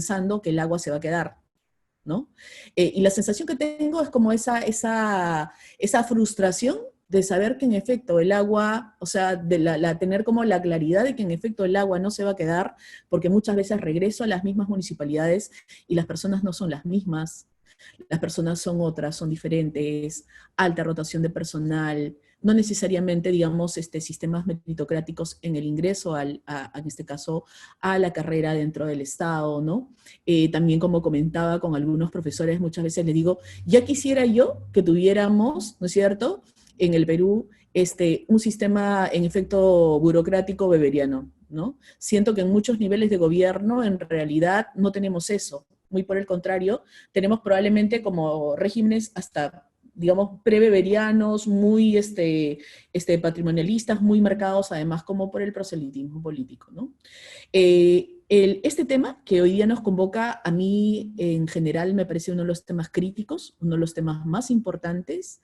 pensando que el agua se va a quedar, ¿no? Y la sensación que tengo es como esa frustración de saber que en efecto el agua, o sea, de tener como la claridad de que en efecto el agua no se va a quedar, porque muchas veces regreso a las mismas municipalidades y las personas no son las mismas, las personas son otras, son diferentes, alta rotación de personal, no necesariamente, digamos, sistemas meritocráticos en el ingreso, en este caso, a la carrera dentro del Estado, ¿no? También, como comentaba con algunos profesores, muchas veces les digo, ya quisiera yo que tuviéramos, ¿no es cierto?, en el Perú, un sistema, en efecto, burocrático beberiano, ¿no? Siento que en muchos niveles de gobierno, en realidad, no tenemos eso. Muy por el contrario, tenemos probablemente como regímenes hasta, digamos, prebeberianos, muy patrimonialistas, muy marcados además como por el proselitismo político, ¿no? Este tema que hoy día nos convoca, a mí en general me parece uno de los temas críticos, uno de los temas más importantes,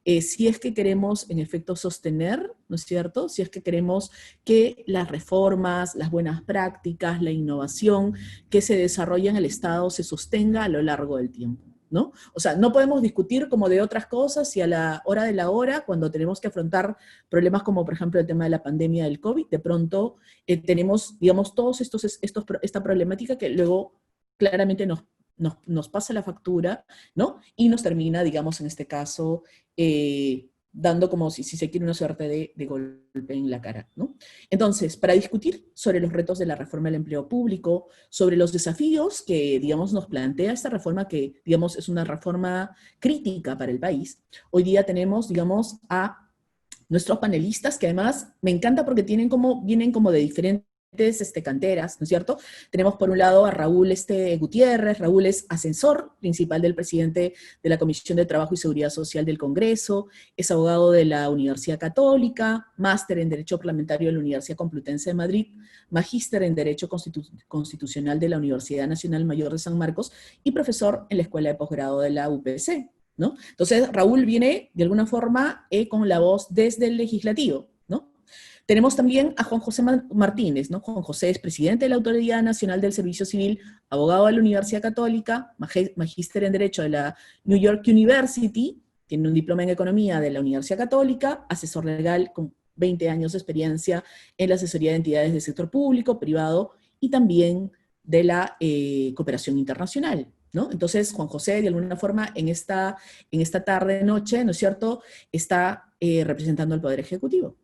si es que queremos en efecto sostener, ¿no es cierto? Si es que queremos que las reformas, las buenas prácticas, la innovación que se desarrolla en el Estado se sostenga a lo largo del tiempo, ¿no? O sea, no podemos discutir como de otras cosas y a la hora de la hora, cuando tenemos que afrontar problemas como por ejemplo el tema de la pandemia del COVID, de pronto tenemos, digamos, esta problemática que luego claramente nos pasa la factura, ¿no? Y nos termina, digamos, en este caso, dando como si se quiere una suerte de golpe en la cara, ¿no? Entonces, para discutir sobre los retos de la reforma del empleo público, sobre los desafíos que, digamos, nos plantea esta reforma que, digamos, es una reforma crítica para el país, hoy día tenemos, digamos, a nuestros panelistas, que además me encanta porque vienen como de diferentes canteras, ¿no es cierto? Tenemos por un lado a Raúl Gutiérrez. Raúl es asesor principal del presidente de la Comisión de Trabajo y Seguridad Social del Congreso, es abogado de la Universidad Católica, máster en Derecho Parlamentario de la Universidad Complutense de Madrid, magíster en Derecho Constitucional de la Universidad Nacional Mayor de San Marcos y profesor en la Escuela de Posgrado de la UPC, ¿no? Entonces, Raúl viene, de alguna forma, con la voz desde el legislativo, ¿no? Tenemos también a Juan José Martínez, ¿no? Juan José es presidente de la Autoridad Nacional del Servicio Civil, abogado de la Universidad Católica, magíster en Derecho de la New York University, tiene un diploma en Economía de la Universidad Católica, asesor legal con 20 años de experiencia en la asesoría de entidades del sector público, privado, y también de la cooperación internacional, ¿no? Entonces, Juan José, de alguna forma, en esta tarde-noche, ¿no es cierto?, está representando al Poder Ejecutivo.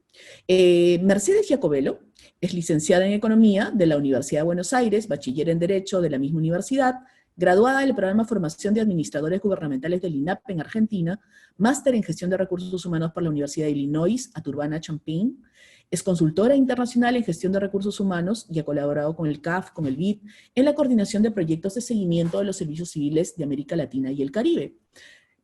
Mercedes Giacobello es licenciada en Economía de la Universidad de Buenos Aires, bachiller en Derecho de la misma universidad, graduada del programa de Formación de Administradores Gubernamentales del INAP en Argentina, máster en Gestión de Recursos Humanos por la Universidad de Illinois, at Urbana-Champaign, es consultora internacional en gestión de recursos humanos y ha colaborado con el CAF, con el BID, en la coordinación de proyectos de seguimiento de los servicios civiles de América Latina y el Caribe.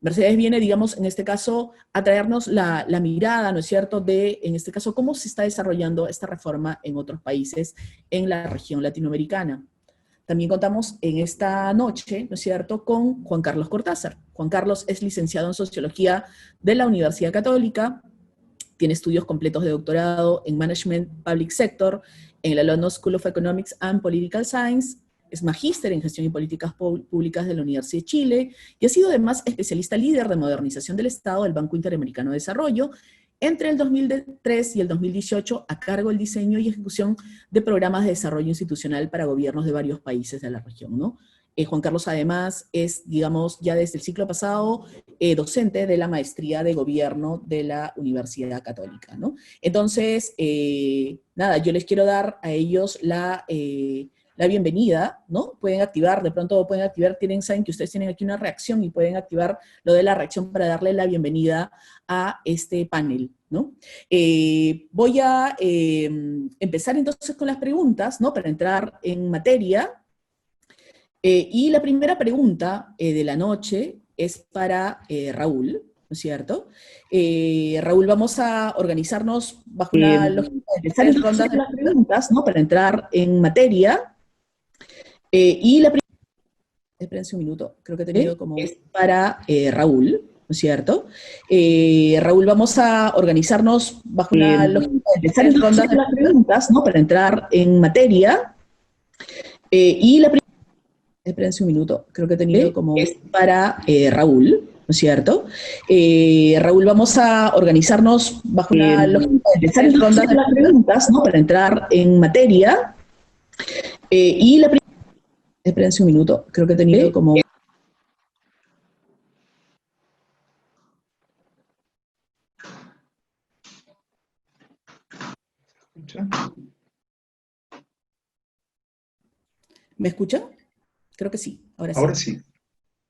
Mercedes viene, digamos, en este caso, a traernos la mirada, ¿no es cierto?, de, en este caso, cómo se está desarrollando esta reforma en otros países en la región latinoamericana. También contamos en esta noche, ¿no es cierto?, con Juan Carlos Cortázar. Juan Carlos es licenciado en Sociología de la Universidad Católica, tiene estudios completos de doctorado en Management Public Sector, en la London School of Economics and Political Science, es magíster en Gestión y Políticas Públicas de la Universidad de Chile, y ha sido además especialista líder de modernización del Estado del Banco Interamericano de Desarrollo, entre el 2003 y el 2018 a cargo del diseño y ejecución de programas de desarrollo institucional para gobiernos de varios países de la región, ¿no? Juan Carlos además es, digamos, ya desde el ciclo pasado, docente de la maestría de gobierno de la Universidad Católica, ¿no? Entonces, nada, yo les quiero dar a ellos la bienvenida, ¿no? Pueden activar, de pronto pueden activar, saben que ustedes tienen aquí una reacción y pueden activar lo de la reacción para darle la bienvenida a este panel, ¿no? Voy a empezar entonces con las preguntas, ¿no? Para entrar en materia. Y la primera pregunta de la noche es para Raúl, ¿no es cierto? Raúl, vamos a organizarnos bajo una lógica de tres rondas de las preguntas, ¿no? Para entrar en materia. Y la primera, espérense un minuto, creo que he tenido como es para Raúl, ¿no es cierto? Raúl, vamos a organizarnos bajo una lógica de tres rondas de las preguntas, ¿no? Para entrar en materia. Y la primera, Espérense un minuto, creo que he tenido como... Es para Raúl, ¿no es cierto? Raúl, vamos a organizarnos bajo una lógica de empezar en rondas de las preguntas, ¿no? Para entrar en materia. Y la primera... Espérense un minuto, creo que he tenido como... ¿Me escucha? Creo que sí, ahora sí. Ahora sí.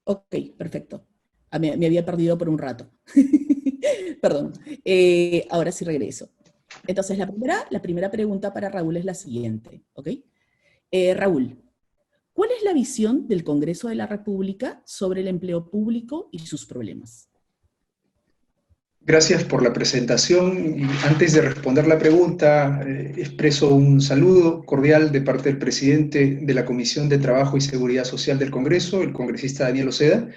Ok, perfecto. Me había perdido por un rato. Perdón. Ahora sí regreso. Entonces, la primera pregunta para Raúl es la siguiente, ¿ok? Raúl, ¿cuál es la visión del Congreso de la República sobre el empleo público y sus problemas? Gracias por la presentación. Y antes de responder la pregunta, expreso un saludo cordial de parte del presidente de la Comisión de Trabajo y Seguridad Social del Congreso, el congresista Daniel Ojeda,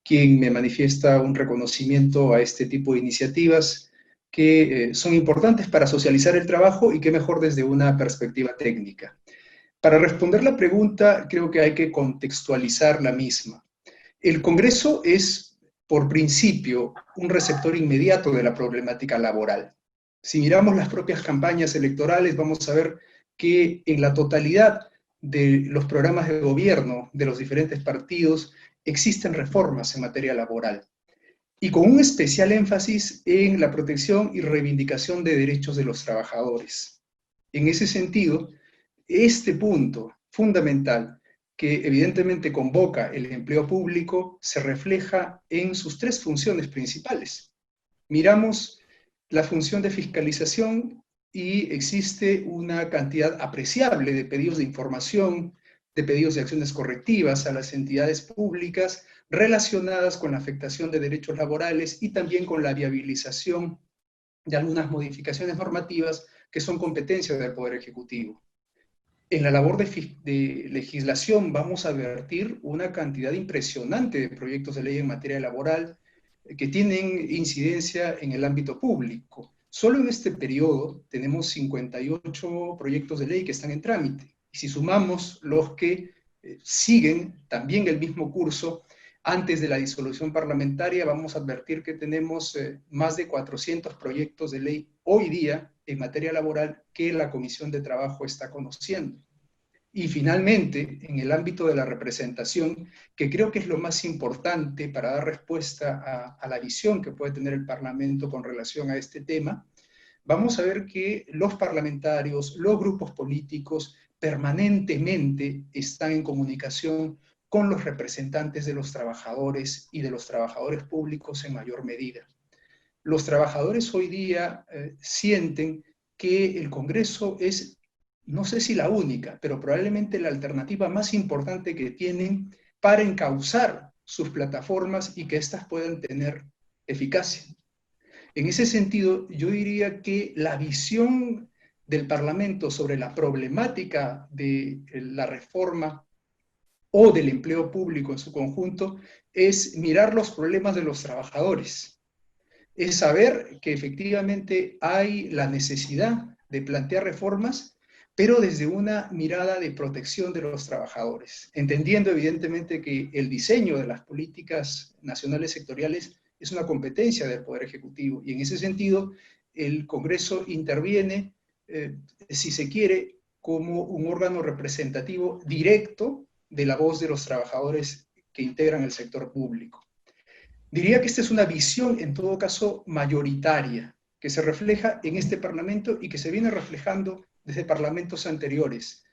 quien me manifiesta un reconocimiento a este tipo de iniciativas que son importantes para socializar el trabajo y qué mejor desde una perspectiva técnica. Para responder la pregunta, creo que hay que contextualizar la misma. El Congreso es, por principio, un receptor inmediato de la problemática laboral. Si miramos las propias campañas electorales, vamos a ver que en la totalidad de los programas de gobierno de los diferentes partidos existen reformas en materia laboral, y con un especial énfasis en la protección y reivindicación de derechos de los trabajadores. En ese sentido, este punto fundamental que evidentemente convoca el empleo público se refleja en sus tres funciones principales. Miramos la función de fiscalización y existe una cantidad apreciable de pedidos de información, de pedidos de acciones correctivas a las entidades públicas relacionadas con la afectación de derechos laborales y también con la viabilización de algunas modificaciones normativas que son competencia del Poder Ejecutivo. En la labor de legislación vamos a advertir una cantidad impresionante de proyectos de ley en materia laboral que tienen incidencia en el ámbito público. Solo en este periodo tenemos 58 proyectos de ley que están en trámite. Y si sumamos los que siguen también el mismo curso antes de la disolución parlamentaria, vamos a advertir que tenemos más de 400 proyectos de ley hoy día en materia laboral que la Comisión de Trabajo está conociendo. Y finalmente, en el ámbito de la representación, que creo que es lo más importante para dar respuesta a la visión que puede tener el Parlamento con relación a este tema, vamos a ver que los parlamentarios, los grupos políticos, permanentemente están en comunicación con los representantes de los trabajadores y de los trabajadores públicos en mayor medida. Los trabajadores hoy día sienten que el Congreso es, no sé si la única, pero probablemente la alternativa más importante que tienen para encauzar sus plataformas y que éstas puedan tener eficacia. En ese sentido, yo diría que la visión del Parlamento sobre la problemática de la reforma o del empleo público en su conjunto es mirar los problemas de los trabajadores, es saber que efectivamente hay la necesidad de plantear reformas, pero desde una mirada de protección de los trabajadores, entendiendo evidentemente que el diseño de las políticas nacionales sectoriales es una competencia del Poder Ejecutivo, y en ese sentido el Congreso interviene, si se quiere, como un órgano representativo directo de la voz de los trabajadores que integran el sector público. Diría que esta es una visión, en todo caso, mayoritaria, que se refleja en este Parlamento y que se viene reflejando desde parlamentos anteriores.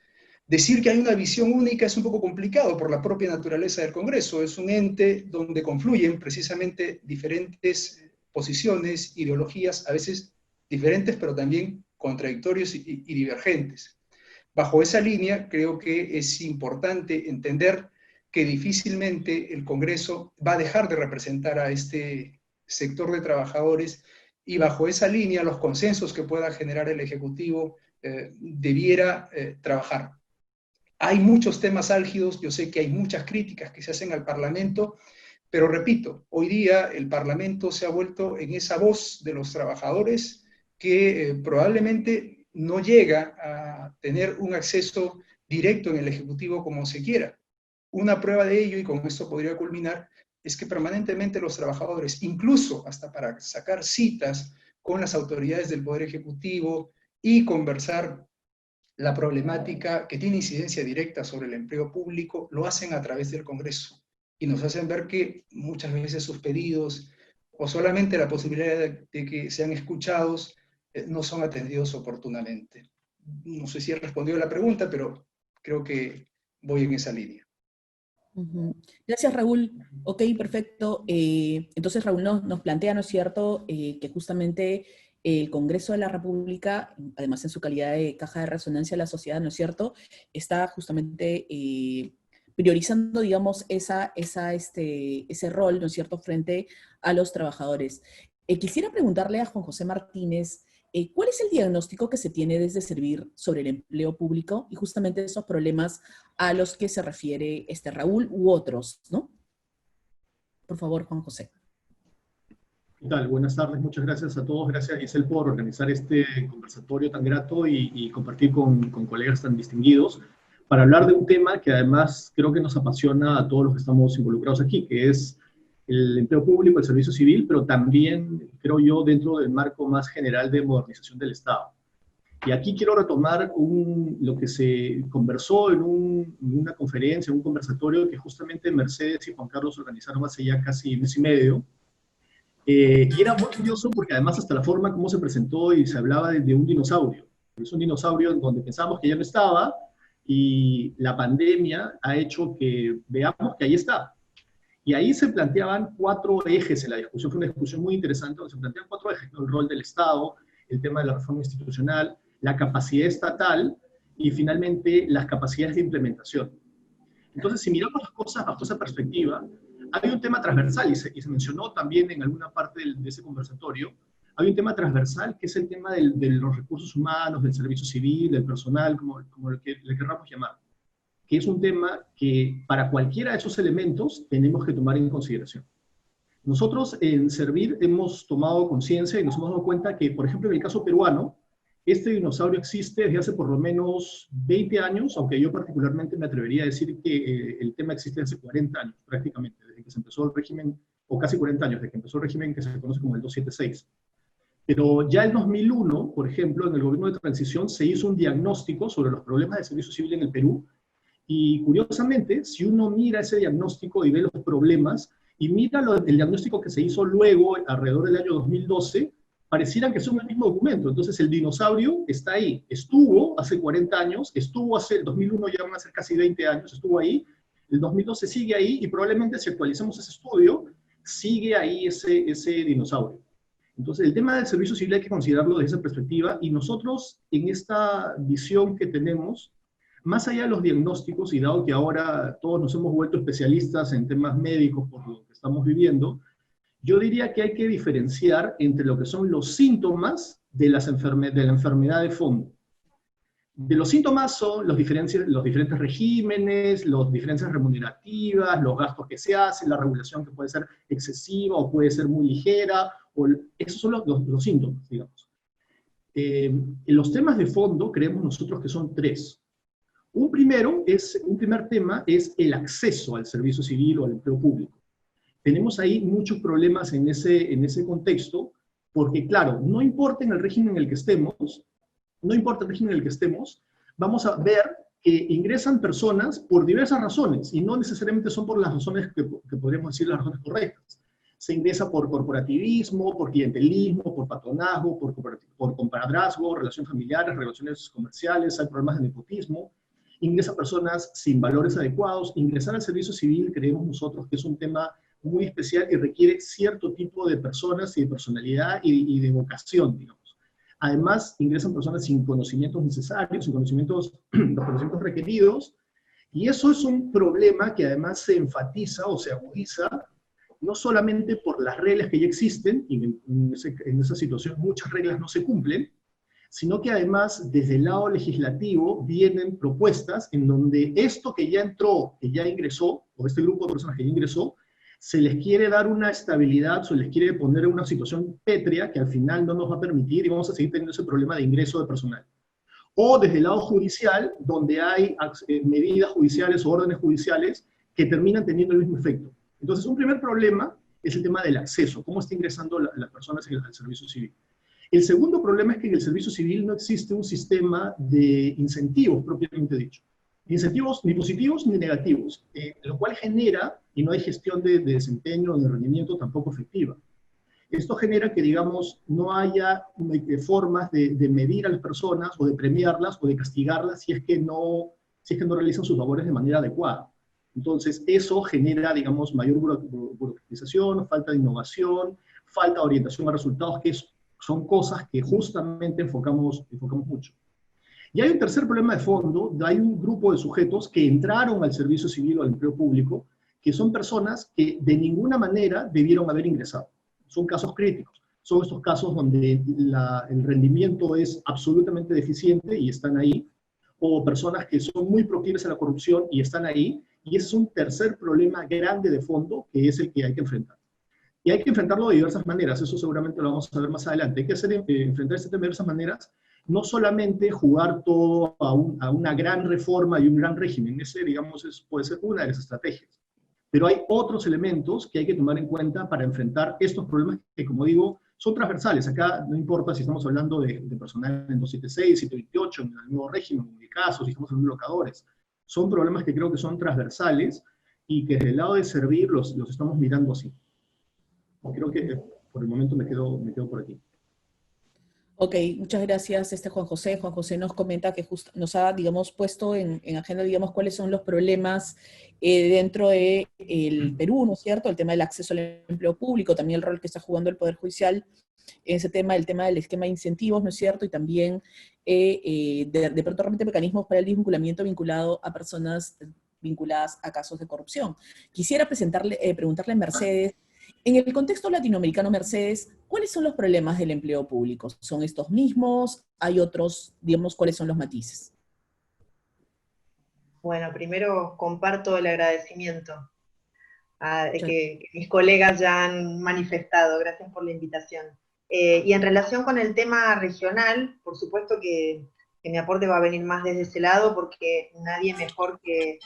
Decir que hay una visión única es un poco complicado por la propia naturaleza del Congreso. Es un ente donde confluyen precisamente diferentes posiciones, ideologías, a veces diferentes, pero también contradictorios y divergentes. Bajo esa línea, creo que es importante entender que difícilmente el Congreso va a dejar de representar a este sector de trabajadores, y bajo esa línea los consensos que pueda generar el Ejecutivo debiera trabajar. Hay muchos temas álgidos, yo sé que hay muchas críticas que se hacen al Parlamento, pero repito, hoy día el Parlamento se ha vuelto en esa voz de los trabajadores que probablemente no llega a tener un acceso directo en el Ejecutivo como se quiera. Una prueba de ello, y con esto podría culminar, es que permanentemente los trabajadores, incluso hasta para sacar citas con las autoridades del Poder Ejecutivo y conversar la problemática que tiene incidencia directa sobre el empleo público, lo hacen a través del Congreso. Y nos hacen ver que muchas veces sus pedidos, o solamente la posibilidad de que sean escuchados, no son atendidos oportunamente. No sé si he respondido a la pregunta, pero creo que voy en esa línea. Gracias, Raúl. Ok, perfecto. Entonces, Raúl nos plantea, ¿no es cierto?, que justamente el Congreso de la República, además en su calidad de caja de resonancia de la sociedad, ¿no es cierto?, está justamente priorizando, digamos, ese rol, ¿no es cierto?, frente a los trabajadores. Quisiera preguntarle a Juan José Martínez, ¿cuál es el diagnóstico que se tiene desde Servir sobre el empleo público y justamente esos problemas a los que se refiere Raúl u otros, ¿no? Por favor, Juan José. ¿Qué tal? Buenas tardes, muchas gracias a todos. Gracias, Giselle, por organizar este conversatorio tan grato y compartir con colegas tan distinguidos para hablar de un tema que además creo que nos apasiona a todos los que estamos involucrados aquí, que es el empleo público, el servicio civil, pero también, creo yo, dentro del marco más general de modernización del Estado. Y aquí quiero retomar lo que se conversó en una conferencia, un conversatorio que justamente Mercedes y Juan Carlos organizaron hace ya casi mes y medio. Y era muy curioso porque además hasta la forma como se presentó y se hablaba de un dinosaurio. Es un dinosaurio en donde pensábamos que ya no estaba y la pandemia ha hecho que veamos que ahí está. Y ahí se planteaban 4 ejes en la discusión. Fue una discusión muy interesante donde se planteaban 4 ejes, ¿no? El rol del Estado, el tema de la reforma institucional, la capacidad estatal y finalmente las capacidades de implementación. Entonces, si miramos las cosas bajo esa perspectiva, hay un tema transversal, y se mencionó también en alguna parte de ese conversatorio, hay un tema transversal que es el tema de los recursos humanos, del servicio civil, del personal, como le querramos llamar, que es un tema que para cualquiera de esos elementos tenemos que tomar en consideración. Nosotros en Servir hemos tomado conciencia y nos hemos dado cuenta que, por ejemplo, en el caso peruano, este dinosaurio existe desde hace por lo menos 20 años, aunque yo particularmente me atrevería a decir que el tema existe hace 40 años, prácticamente, desde que se empezó el régimen, o casi 40 años, desde que empezó el régimen que se conoce como el 276. Pero ya en 2001, por ejemplo, en el gobierno de transición, se hizo un diagnóstico sobre los problemas de servicio civil en el Perú, y curiosamente, si uno mira ese diagnóstico y ve los problemas, y mira el diagnóstico que se hizo luego, alrededor del año 2012, parecieran que son el mismo documento. Entonces el dinosaurio está ahí, estuvo hace 40 años, estuvo hace el 2001, ya van a ser casi 20 años, estuvo ahí, el 2012 sigue ahí, y probablemente si actualizamos ese estudio, sigue ahí ese dinosaurio. Entonces el tema del servicio civil hay que considerarlo desde esa perspectiva, y nosotros en esta visión que tenemos, más allá de los diagnósticos, y dado que ahora todos nos hemos vuelto especialistas en temas médicos por lo que estamos viviendo, yo diría que hay que diferenciar entre lo que son los síntomas de la enfermedad de fondo. De los síntomas son los diferentes regímenes, las diferencias remunerativas, los gastos que se hacen, la regulación que puede ser excesiva o puede ser muy ligera, esos son los síntomas, digamos. En los temas de fondo creemos nosotros que son 3. Un primer tema es el acceso al servicio civil o al empleo público. Tenemos ahí muchos problemas en ese contexto, porque claro, no importa el régimen en el que estemos, vamos a ver que ingresan personas por diversas razones, y no necesariamente son por las razones que podríamos decir las razones correctas. Se ingresa por corporativismo, por clientelismo, por patronazgo, por compadrazgo, relaciones familiares, relaciones comerciales, hay problemas de nepotismo. Ingresan personas sin valores adecuados. Ingresar al servicio civil creemos nosotros que es un tema muy especial y requiere cierto tipo de personas y de personalidad y de vocación, digamos. Además, ingresan personas sin conocimientos necesarios, sin los conocimientos requeridos, y eso es un problema que además se enfatiza o se agudiza no solamente por las reglas que ya existen, y en esa situación muchas reglas no se cumplen, sino que además desde el lado legislativo vienen propuestas en donde esto que ya entró, que ya ingresó, o este grupo de personas que ya ingresó, se les quiere dar una estabilidad, se les quiere poner en una situación pétrea que al final no nos va a permitir y vamos a seguir teniendo ese problema de ingreso de personal. O desde el lado judicial, donde hay medidas judiciales o órdenes judiciales que terminan teniendo el mismo efecto. Entonces, un primer problema es el tema del acceso, cómo está ingresando las personas al servicio civil. El segundo problema es que en el servicio civil no existe un sistema de incentivos propiamente dicho. Incentivos ni positivos ni negativos, lo cual genera, y no hay gestión de desempeño o de rendimiento tampoco efectiva. Esto genera que, digamos, no haya formas de medir a las personas o de premiarlas o de castigarlas si es que no realizan sus labores de manera adecuada. Entonces, eso genera, digamos, mayor burocratización, falta de innovación, falta de orientación a resultados, que son cosas que justamente enfocamos mucho. Y hay un tercer problema de fondo, hay un grupo de sujetos que entraron al servicio civil o al empleo público, que son personas que de ninguna manera debieron haber ingresado. Son casos críticos. Son estos casos donde el rendimiento es absolutamente deficiente y están ahí, o personas que son muy proclives a la corrupción y están ahí, y ese es un tercer problema grande de fondo que es el que hay que enfrentar. Y hay que enfrentarlo de diversas maneras, eso seguramente lo vamos a ver más adelante. Hay que enfrentar este tema de diversas maneras, no solamente jugar todo a una gran reforma y un gran régimen, ese, digamos, puede ser una de las estrategias. Pero hay otros elementos que hay que tomar en cuenta para enfrentar estos problemas que, como digo, son transversales. Acá no importa si estamos hablando de personal en 276, 728, en el nuevo régimen, en mi caso, si estamos hablando de locadores. Son problemas que creo que son transversales y que desde el lado de servir los estamos mirando así. Creo que por el momento me quedo por aquí. Ok, muchas gracias, Juan José. Juan José nos comenta que nos ha, digamos, puesto en agenda, digamos, cuáles son los problemas dentro del Perú, ¿no es cierto? El tema del acceso al empleo público, también el rol que está jugando el Poder Judicial en ese tema, el tema del esquema de incentivos, ¿no es cierto? Y también de pronto realmente mecanismos para el desvinculamiento vinculado a personas vinculadas a casos de corrupción. Quisiera preguntarle a Mercedes, en el contexto latinoamericano, Mercedes, ¿cuáles son los problemas del empleo público? ¿Son estos mismos? ¿Hay otros? Digamos, ¿cuáles son los matices? Bueno, primero comparto el agradecimiento que mis colegas ya han manifestado. Gracias por la invitación. Y en relación con el tema regional, por supuesto que mi aporte va a venir más desde ese lado, porque nadie mejor que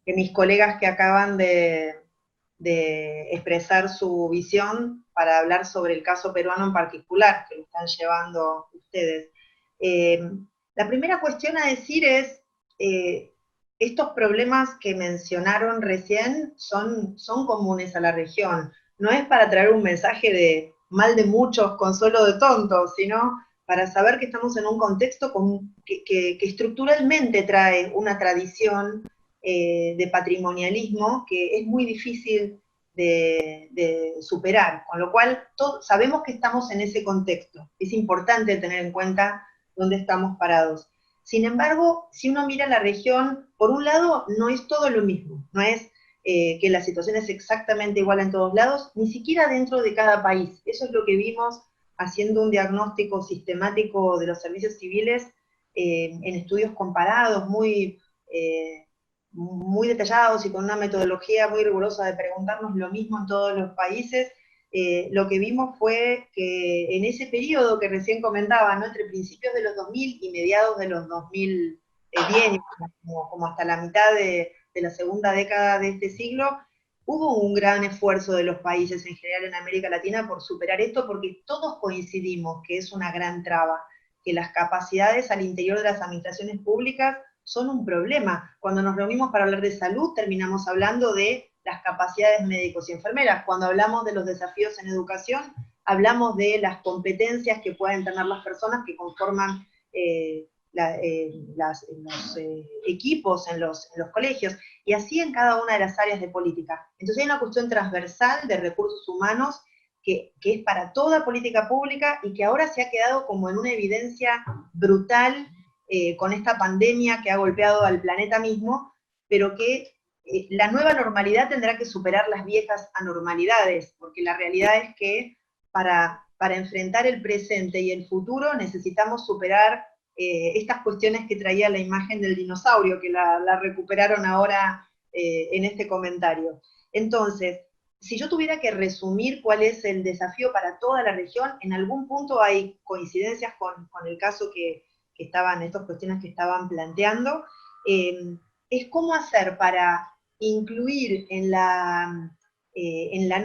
mis colegas que acaban de expresar su visión para hablar sobre el caso peruano en particular, que lo están llevando ustedes. La primera cuestión a decir es, estos problemas que mencionaron recién son comunes a la región. No es para traer un mensaje de mal de muchos, consuelo de tontos, sino para saber que estamos en un contexto que estructuralmente trae una tradición de patrimonialismo que es muy difícil de superar, con lo cual sabemos que estamos en ese contexto. Es importante tener en cuenta dónde estamos parados. Sin embargo, si uno mira la región, por un lado, no es todo lo mismo, no es que la situación es exactamente igual en todos lados, ni siquiera dentro de cada país. Eso es lo que vimos haciendo un diagnóstico sistemático de los servicios civiles en estudios comparados muy detallados y con una metodología muy rigurosa de preguntarnos lo mismo en todos los países. Lo que vimos fue que en ese periodo que recién comentaba, ¿no?, entre principios de los 2000 y mediados de los 2010, como hasta la mitad de la segunda década de este siglo, hubo un gran esfuerzo de los países en general en América Latina por superar esto, porque todos coincidimos que es una gran traba, que las capacidades al interior de las administraciones públicas son un problema. Cuando nos reunimos para hablar de salud, terminamos hablando de las capacidades médicos y enfermeras. Cuando hablamos de los desafíos en educación, hablamos de las competencias que pueden tener las personas que conforman los equipos en los colegios, y así en cada una de las áreas de política. Entonces hay una cuestión transversal de recursos humanos que es para toda política pública y que ahora se ha quedado como en una evidencia brutal con esta pandemia que ha golpeado al planeta mismo, pero que la nueva normalidad tendrá que superar las viejas anormalidades, porque la realidad es que para enfrentar el presente y el futuro necesitamos superar estas cuestiones que traía la imagen del dinosaurio, que la recuperaron ahora en este comentario. Entonces, si yo tuviera que resumir cuál es el desafío para toda la región, en algún punto hay coincidencias con el caso que estaban, estas cuestiones que estaban planteando, es cómo hacer para incluir en la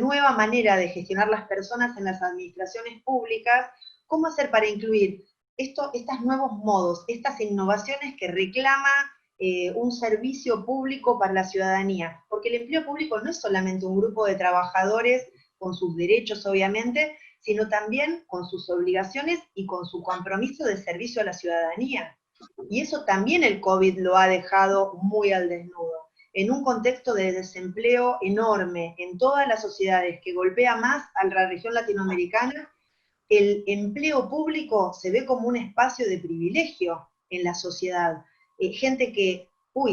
nueva manera de gestionar las personas en las administraciones públicas, cómo hacer para incluir estos nuevos modos, estas innovaciones que reclama un servicio público para la ciudadanía, porque el empleo público no es solamente un grupo de trabajadores con sus derechos, obviamente, sino también con sus obligaciones y con su compromiso de servicio a la ciudadanía. Y eso también el COVID lo ha dejado muy al desnudo. En un contexto de desempleo enorme en todas las sociedades que golpea más a la región latinoamericana, el empleo público se ve como un espacio de privilegio en la sociedad. Gente que,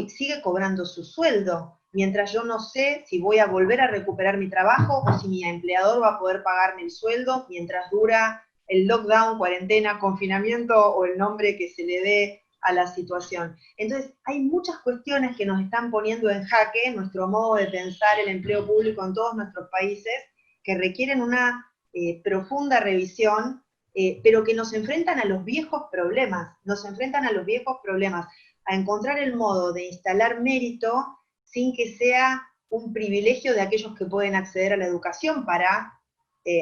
sigue cobrando su sueldo, mientras yo no sé si voy a volver a recuperar mi trabajo o si mi empleador va a poder pagarme el sueldo mientras dura el lockdown, cuarentena, confinamiento o el nombre que se le dé a la situación. Entonces, hay muchas cuestiones que nos están poniendo en jaque nuestro modo de pensar el empleo público en todos nuestros países, que requieren una profunda revisión, pero que nos enfrentan a los viejos problemas, a encontrar el modo de instalar mérito sin que sea un privilegio de aquellos que pueden acceder a la educación para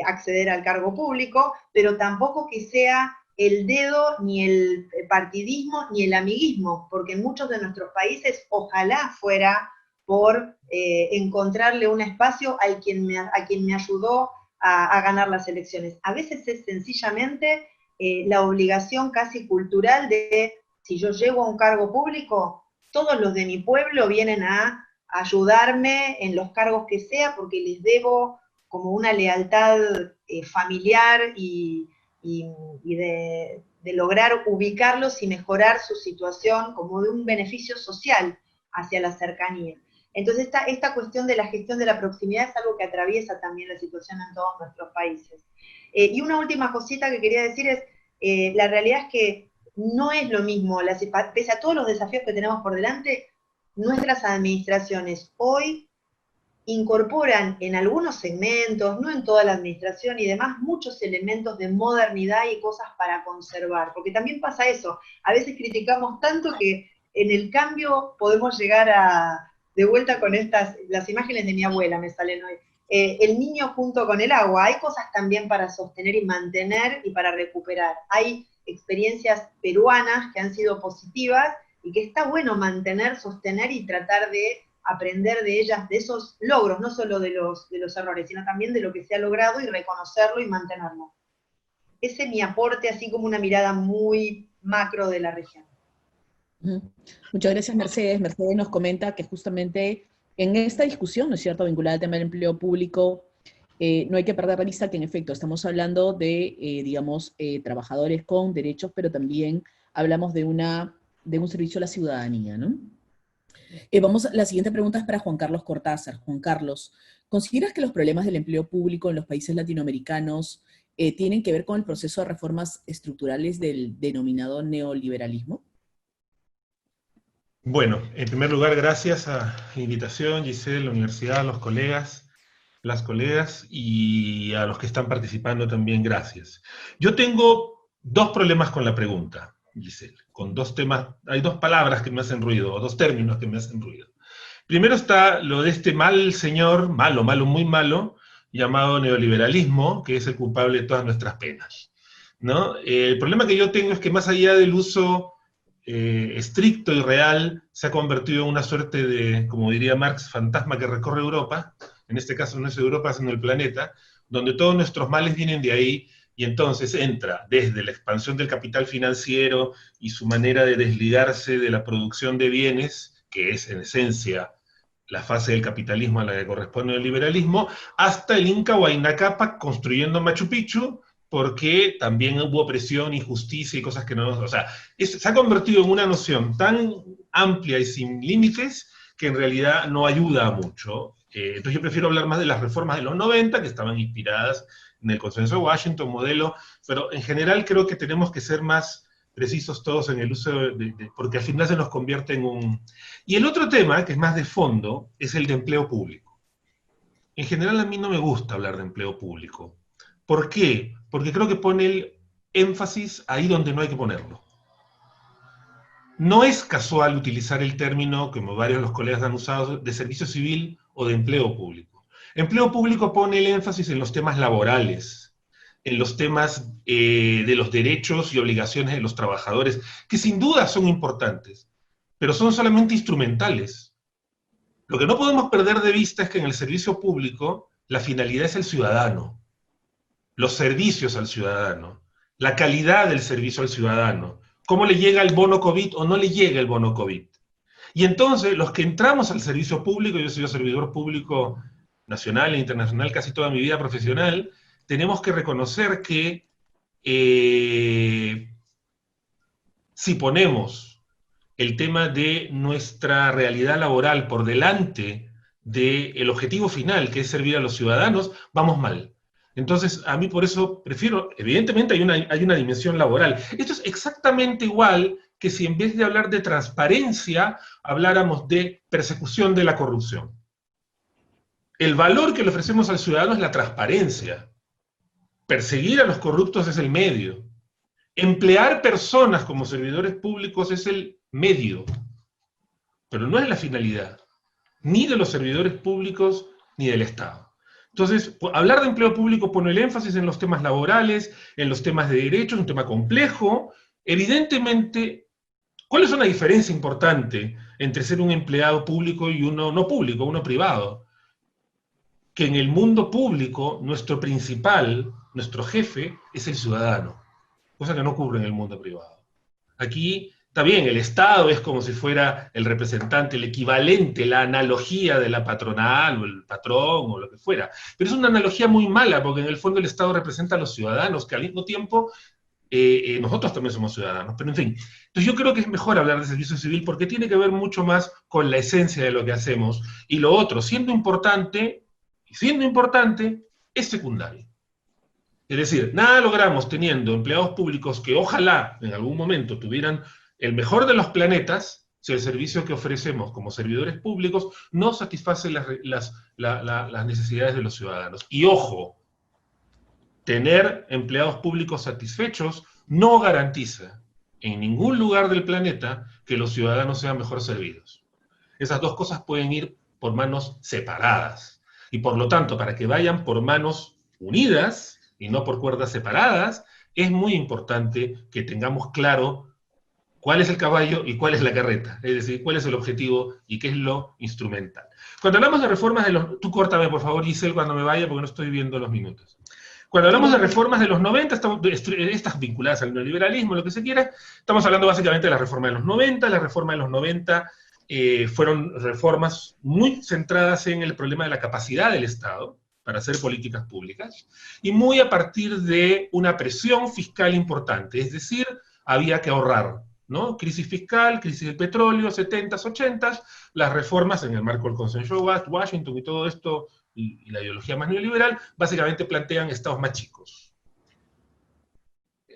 acceder al cargo público, pero tampoco que sea el dedo, ni el partidismo, ni el amiguismo, porque en muchos de nuestros países ojalá fuera por encontrarle un espacio a quien me ayudó a ganar las elecciones. A veces es sencillamente la obligación casi cultural de, si yo llego a un cargo público, todos los de mi pueblo vienen a ayudarme en los cargos que sea, porque les debo como una lealtad familiar y de lograr ubicarlos y mejorar su situación como de un beneficio social hacia la cercanía. Entonces esta cuestión de la gestión de la proximidad es algo que atraviesa también la situación en todos nuestros países. Y una última cosita que quería decir es, la realidad es que no es lo mismo, pese a todos los desafíos que tenemos por delante, nuestras administraciones hoy incorporan en algunos segmentos, no en toda la administración y demás, muchos elementos de modernidad y cosas para conservar, porque también pasa eso, a veces criticamos tanto que en el cambio podemos llegar de vuelta con las imágenes de mi abuela me salen hoy, el niño junto con el agua, hay cosas también para sostener y mantener y para recuperar, hay experiencias peruanas que han sido positivas y que está bueno mantener, sostener y tratar de aprender de ellas, de esos logros, no solo de los errores, sino también de lo que se ha logrado y reconocerlo y mantenerlo. Ese es mi aporte, así como una mirada muy macro de la región. Muchas gracias, Mercedes. Mercedes nos comenta que justamente en esta discusión, ¿no es cierto?, vinculada al tema del empleo público, no hay que perder de vista que en efecto estamos hablando de, trabajadores con derechos, pero también hablamos de un servicio a la ciudadanía, ¿no? La siguiente pregunta es para Juan Carlos Cortázar. Juan Carlos, ¿consideras que los problemas del empleo público en los países latinoamericanos tienen que ver con el proceso de reformas estructurales del denominado neoliberalismo? Bueno, en primer lugar, gracias a la invitación, Giselle, la universidad, los colegas, las colegas y a los que están participando también, gracias. Yo tengo dos problemas con la pregunta, Giselle, con dos temas, hay dos palabras que me hacen ruido, o dos términos que me hacen ruido. Primero está lo de este mal señor, malo, muy malo, llamado neoliberalismo, que es el culpable de todas nuestras penas, ¿no? El problema que yo tengo es que más allá del uso estricto y real, se ha convertido en una suerte de, como diría Marx, fantasma que recorre Europa, en este caso no es Europa, sino el planeta, donde todos nuestros males vienen de ahí, y entonces entra desde la expansión del capital financiero y su manera de desligarse de la producción de bienes, que es en esencia la fase del capitalismo a la que corresponde el liberalismo, hasta el Inca Huayna Cápac construyendo Machu Picchu, porque también hubo opresión, injusticia y cosas que no... O sea, se ha convertido en una noción tan amplia y sin límites que en realidad no ayuda mucho. Entonces yo prefiero hablar más de las reformas de los 90, que estaban inspiradas en el consenso de Washington, modelo, pero en general creo que tenemos que ser más precisos todos en el uso porque al final se nos convierte en un... Y el otro tema, que es más de fondo, es el de empleo público. En general a mí no me gusta hablar de empleo público. ¿Por qué? Porque creo que pone el énfasis ahí donde no hay que ponerlo. no es casual utilizar el término, como varios de los colegas han usado, de servicio civil o de empleo público. Empleo público pone el énfasis en los temas laborales, en los temas de los derechos y obligaciones de los trabajadores, que sin duda son importantes, pero son solamente instrumentales. Lo que no podemos perder de vista es que en el servicio público la finalidad es el ciudadano, los servicios al ciudadano, la calidad del servicio al ciudadano, cómo le llega el bono COVID o no le llega el bono COVID. Y entonces, los que entramos al servicio público, yo he sido servidor público nacional e internacional casi toda mi vida profesional, tenemos que reconocer que si ponemos el tema de nuestra realidad laboral por delante del objetivo final, que es servir a los ciudadanos, vamos mal. Entonces, a mí por eso prefiero, evidentemente hay una dimensión laboral. Esto es exactamente igual que si en vez de hablar de transparencia, habláramos de persecución de la corrupción. El valor que le ofrecemos al ciudadano es la transparencia. Perseguir a los corruptos es el medio. Emplear personas como servidores públicos es el medio. Pero no es la finalidad, ni de los servidores públicos, ni del Estado. Entonces, hablar de empleo público pone el énfasis en los temas laborales, en los temas de derechos, un tema complejo. Evidentemente, ¿cuál es una diferencia importante entre ser un empleado público y uno no público, uno privado? Que en el mundo público, nuestro principal, nuestro jefe, es el ciudadano, cosa que no ocurre en el mundo privado. Aquí, está bien, el Estado es como si fuera el representante, el equivalente, la analogía de la patronal, o el patrón, o lo que fuera. Pero es una analogía muy mala, porque en el fondo el Estado representa a los ciudadanos, que al mismo tiempo nosotros también somos ciudadanos. Pero en fin, entonces yo creo que es mejor hablar de servicio civil, porque tiene que ver mucho más con la esencia de lo que hacemos, y lo otro, siendo importante, es secundario. Es decir, nada logramos teniendo empleados públicos que ojalá en algún momento tuvieran el mejor de los planetas si el servicio que ofrecemos como servidores públicos no satisface las necesidades de los ciudadanos. Y ojo, tener empleados públicos satisfechos no garantiza en ningún lugar del planeta que los ciudadanos sean mejor servidos. Esas dos cosas pueden ir por manos separadas. Y por lo tanto, para que vayan por manos unidas y no por cuerdas separadas, es muy importante que tengamos claro cuál es el caballo y cuál es la carreta, es decir, cuál es el objetivo y qué es lo instrumental. Cuando hablamos de reformas de los... Tú córtame, por favor, Giselle, cuando me vaya, porque no estoy viendo los minutos. Cuando hablamos de reformas de los 90, estas vinculadas al neoliberalismo, lo que se quiera, estamos hablando básicamente de la reforma de los 90. La reforma de los 90 fueron reformas muy centradas en el problema de la capacidad del Estado para hacer políticas públicas, y muy a partir de una presión fiscal importante, es decir, había que ahorrar, ¿no? Crisis fiscal, crisis del petróleo, 70s, 80s, las reformas en el marco del consenso de Washington y todo esto, y la ideología más neoliberal, básicamente plantean estados más chicos.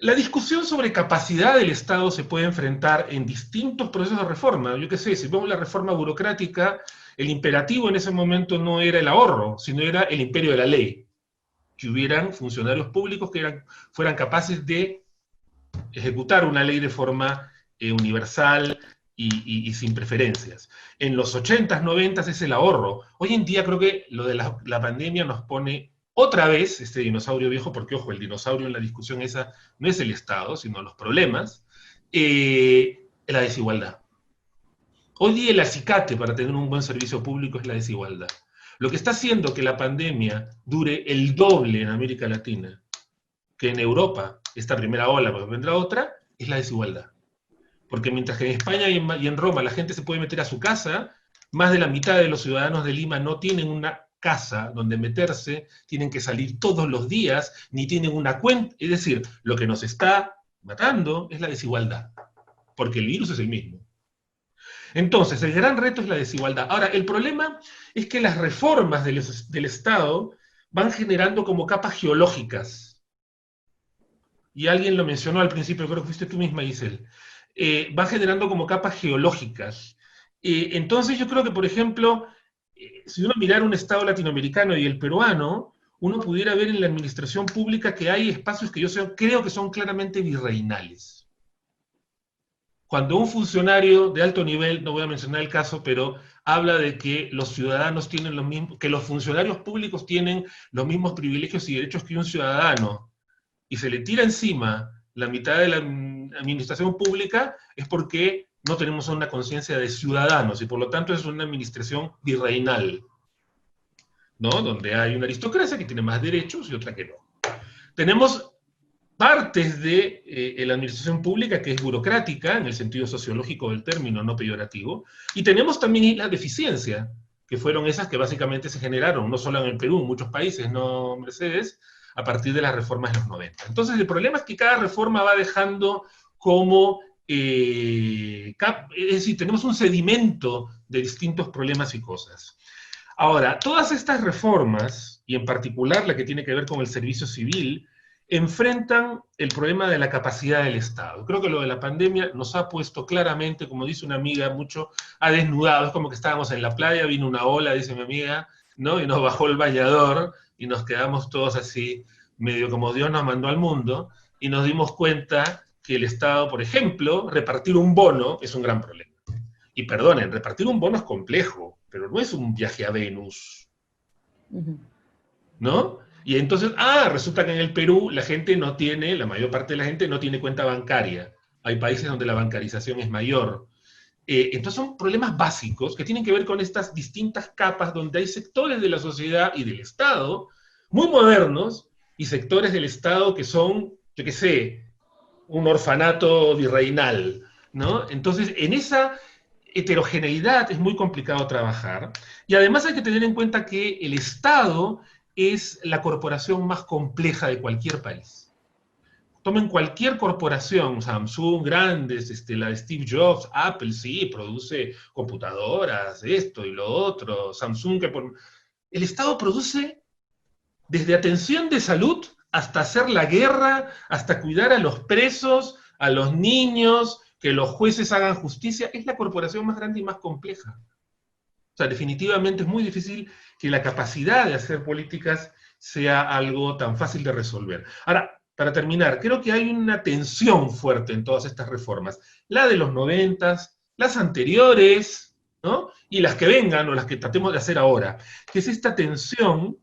La discusión sobre capacidad del Estado se puede enfrentar en distintos procesos de reforma. Yo qué sé, si vemos la reforma burocrática, el imperativo en ese momento no era el ahorro, sino era el imperio de la ley. Que hubieran funcionarios públicos que fueran capaces de ejecutar una ley de forma universal y sin preferencias. En los 80s, 90s es el ahorro. Hoy en día creo que lo de la pandemia nos pone otra vez este dinosaurio viejo, porque ojo, el dinosaurio en la discusión esa no es el Estado, sino los problemas, la desigualdad. Hoy día el acicate para tener un buen servicio público es la desigualdad. Lo que está haciendo que la pandemia dure el doble en América Latina que en Europa, esta primera ola, porque vendrá otra, es la desigualdad. Porque mientras que en España y en Roma la gente se puede meter a su casa, más de la mitad de los ciudadanos de Lima no tienen una casa donde meterse, tienen que salir todos los días, ni tienen una cuenta. Es decir, lo que nos está matando es la desigualdad, porque el virus es el mismo. Entonces, el gran reto es la desigualdad. Ahora, el problema es que las reformas del Estado van generando como capas geológicas. Y alguien lo mencionó al principio, creo que fuiste tú misma, Giselle. Van generando como capas geológicas. Entonces yo creo que, por ejemplo, si uno mirara un Estado latinoamericano y el peruano, uno pudiera ver en la administración pública que hay espacios que yo creo que son claramente virreinales. Cuando un funcionario de alto nivel, no voy a mencionar el caso, pero habla de que los ciudadanos tienen los mismos, que los funcionarios públicos tienen los mismos privilegios y derechos que un ciudadano, y se le tira encima la mitad de la administración pública, es porque no tenemos una conciencia de ciudadanos, y por lo tanto es una administración virreinal, ¿no? Donde hay una aristocracia que tiene más derechos y otra que no. Tenemos partes de la administración pública que es burocrática, en el sentido sociológico del término, no peyorativo, y tenemos también la deficiencia, que fueron esas que básicamente se generaron, no solo en el Perú, en muchos países, ¿no, Mercedes?, a partir de las reformas de los 90. Entonces, el problema es que cada reforma va dejando como, es decir, tenemos un sedimento de distintos problemas y cosas. Ahora, todas estas reformas, y en particular la que tiene que ver con el servicio civil, enfrentan el problema de la capacidad del Estado. Creo que lo de la pandemia nos ha puesto claramente, como dice una amiga, mucho ha desnudado. Es como que estábamos en la playa, vino una ola, dice mi amiga, ¿no? Y nos bajó el bañador, y nos quedamos todos así, medio como Dios nos mandó al mundo, y nos dimos cuenta que el Estado, por ejemplo, repartir un bono es un gran problema. Y perdonen, repartir un bono es complejo, pero no es un viaje a Venus, ¿no? Y entonces, resulta que en el Perú la gente no tiene, la mayor parte de la gente no tiene cuenta bancaria. Hay países donde la bancarización es mayor. Entonces son problemas básicos que tienen que ver con estas distintas capas donde hay sectores de la sociedad y del Estado muy modernos y sectores del Estado que son, yo qué sé, un orfanato virreinal, ¿no? Entonces, en esa heterogeneidad es muy complicado trabajar. Y además hay que tener en cuenta que el Estado es la corporación más compleja de cualquier país. Tomen cualquier corporación, Samsung, grandes, la de Steve Jobs, Apple, sí, produce computadoras, esto y lo otro, Samsung, el Estado produce desde atención de salud hasta hacer la guerra, hasta cuidar a los presos, a los niños, que los jueces hagan justicia. Es la corporación más grande y más compleja. O sea, definitivamente es muy difícil que la capacidad de hacer políticas sea algo tan fácil de resolver. Ahora, para terminar, creo que hay una tensión fuerte en todas estas reformas. La de los 90, las anteriores, ¿no? Y las que vengan, o las que tratemos de hacer ahora, que es esta tensión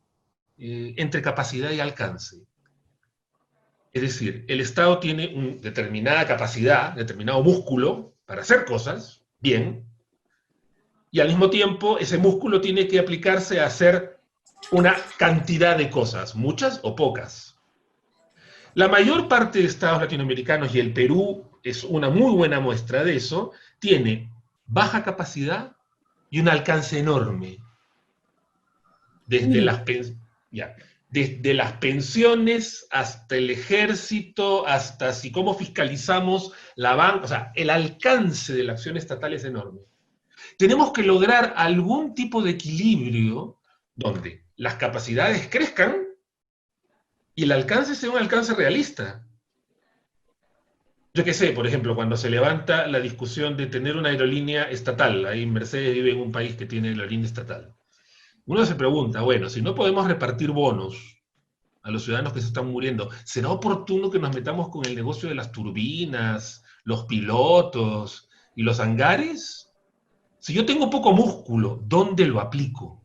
entre capacidad y alcance. Es decir, el Estado tiene una determinada capacidad, determinado músculo para hacer cosas, bien, y al mismo tiempo ese músculo tiene que aplicarse a hacer una cantidad de cosas, muchas o pocas. La mayor parte de estados latinoamericanos, y el Perú es una muy buena muestra de eso, tiene baja capacidad y un alcance enorme. Desde las pensiones hasta el ejército, hasta si cómo fiscalizamos la banca, o sea, el alcance de la acción estatal es enorme. Tenemos que lograr algún tipo de equilibrio donde las capacidades crezcan y el alcance sea un alcance realista. Yo qué sé, por ejemplo, cuando se levanta la discusión de tener una aerolínea estatal, ahí Mercedes vive en un país que tiene aerolínea estatal, uno se pregunta, bueno, si no podemos repartir bonos a los ciudadanos que se están muriendo, ¿será oportuno que nos metamos con el negocio de las turbinas, los pilotos y los hangares? Si yo tengo poco músculo, ¿dónde lo aplico?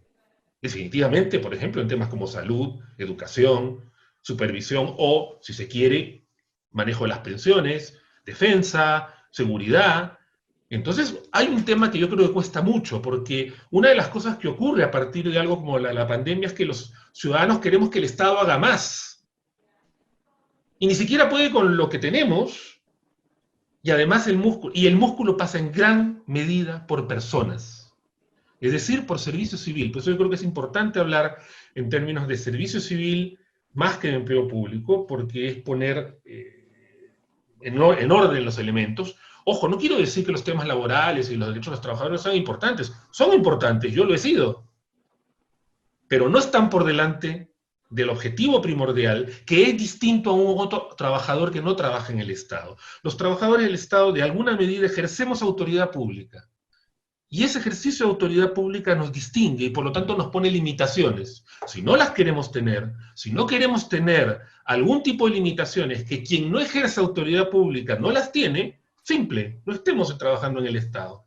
Definitivamente, por ejemplo, en temas como salud, educación, supervisión o, si se quiere, manejo de las pensiones, defensa, seguridad. Entonces, hay un tema que yo creo que cuesta mucho, porque una de las cosas que ocurre a partir de algo como la pandemia es que los ciudadanos queremos que el Estado haga más. Y ni siquiera puede con lo que tenemos, y además el músculo pasa en gran medida por personas. Es decir, por servicio civil. Por eso yo creo que es importante hablar en términos de servicio civil más que de empleo público, porque es poner en orden los elementos. Ojo, no quiero decir que los temas laborales y los derechos de los trabajadores son importantes, yo lo he sido, pero no están por delante del objetivo primordial, que es distinto a un otro trabajador que no trabaja en el Estado. Los trabajadores del Estado, de alguna medida, ejercemos autoridad pública, y ese ejercicio de autoridad pública nos distingue, y por lo tanto nos pone limitaciones. Si no las queremos tener, si no queremos tener algún tipo de limitaciones que quien no ejerce autoridad pública no las tiene, simple, no estemos trabajando en el Estado,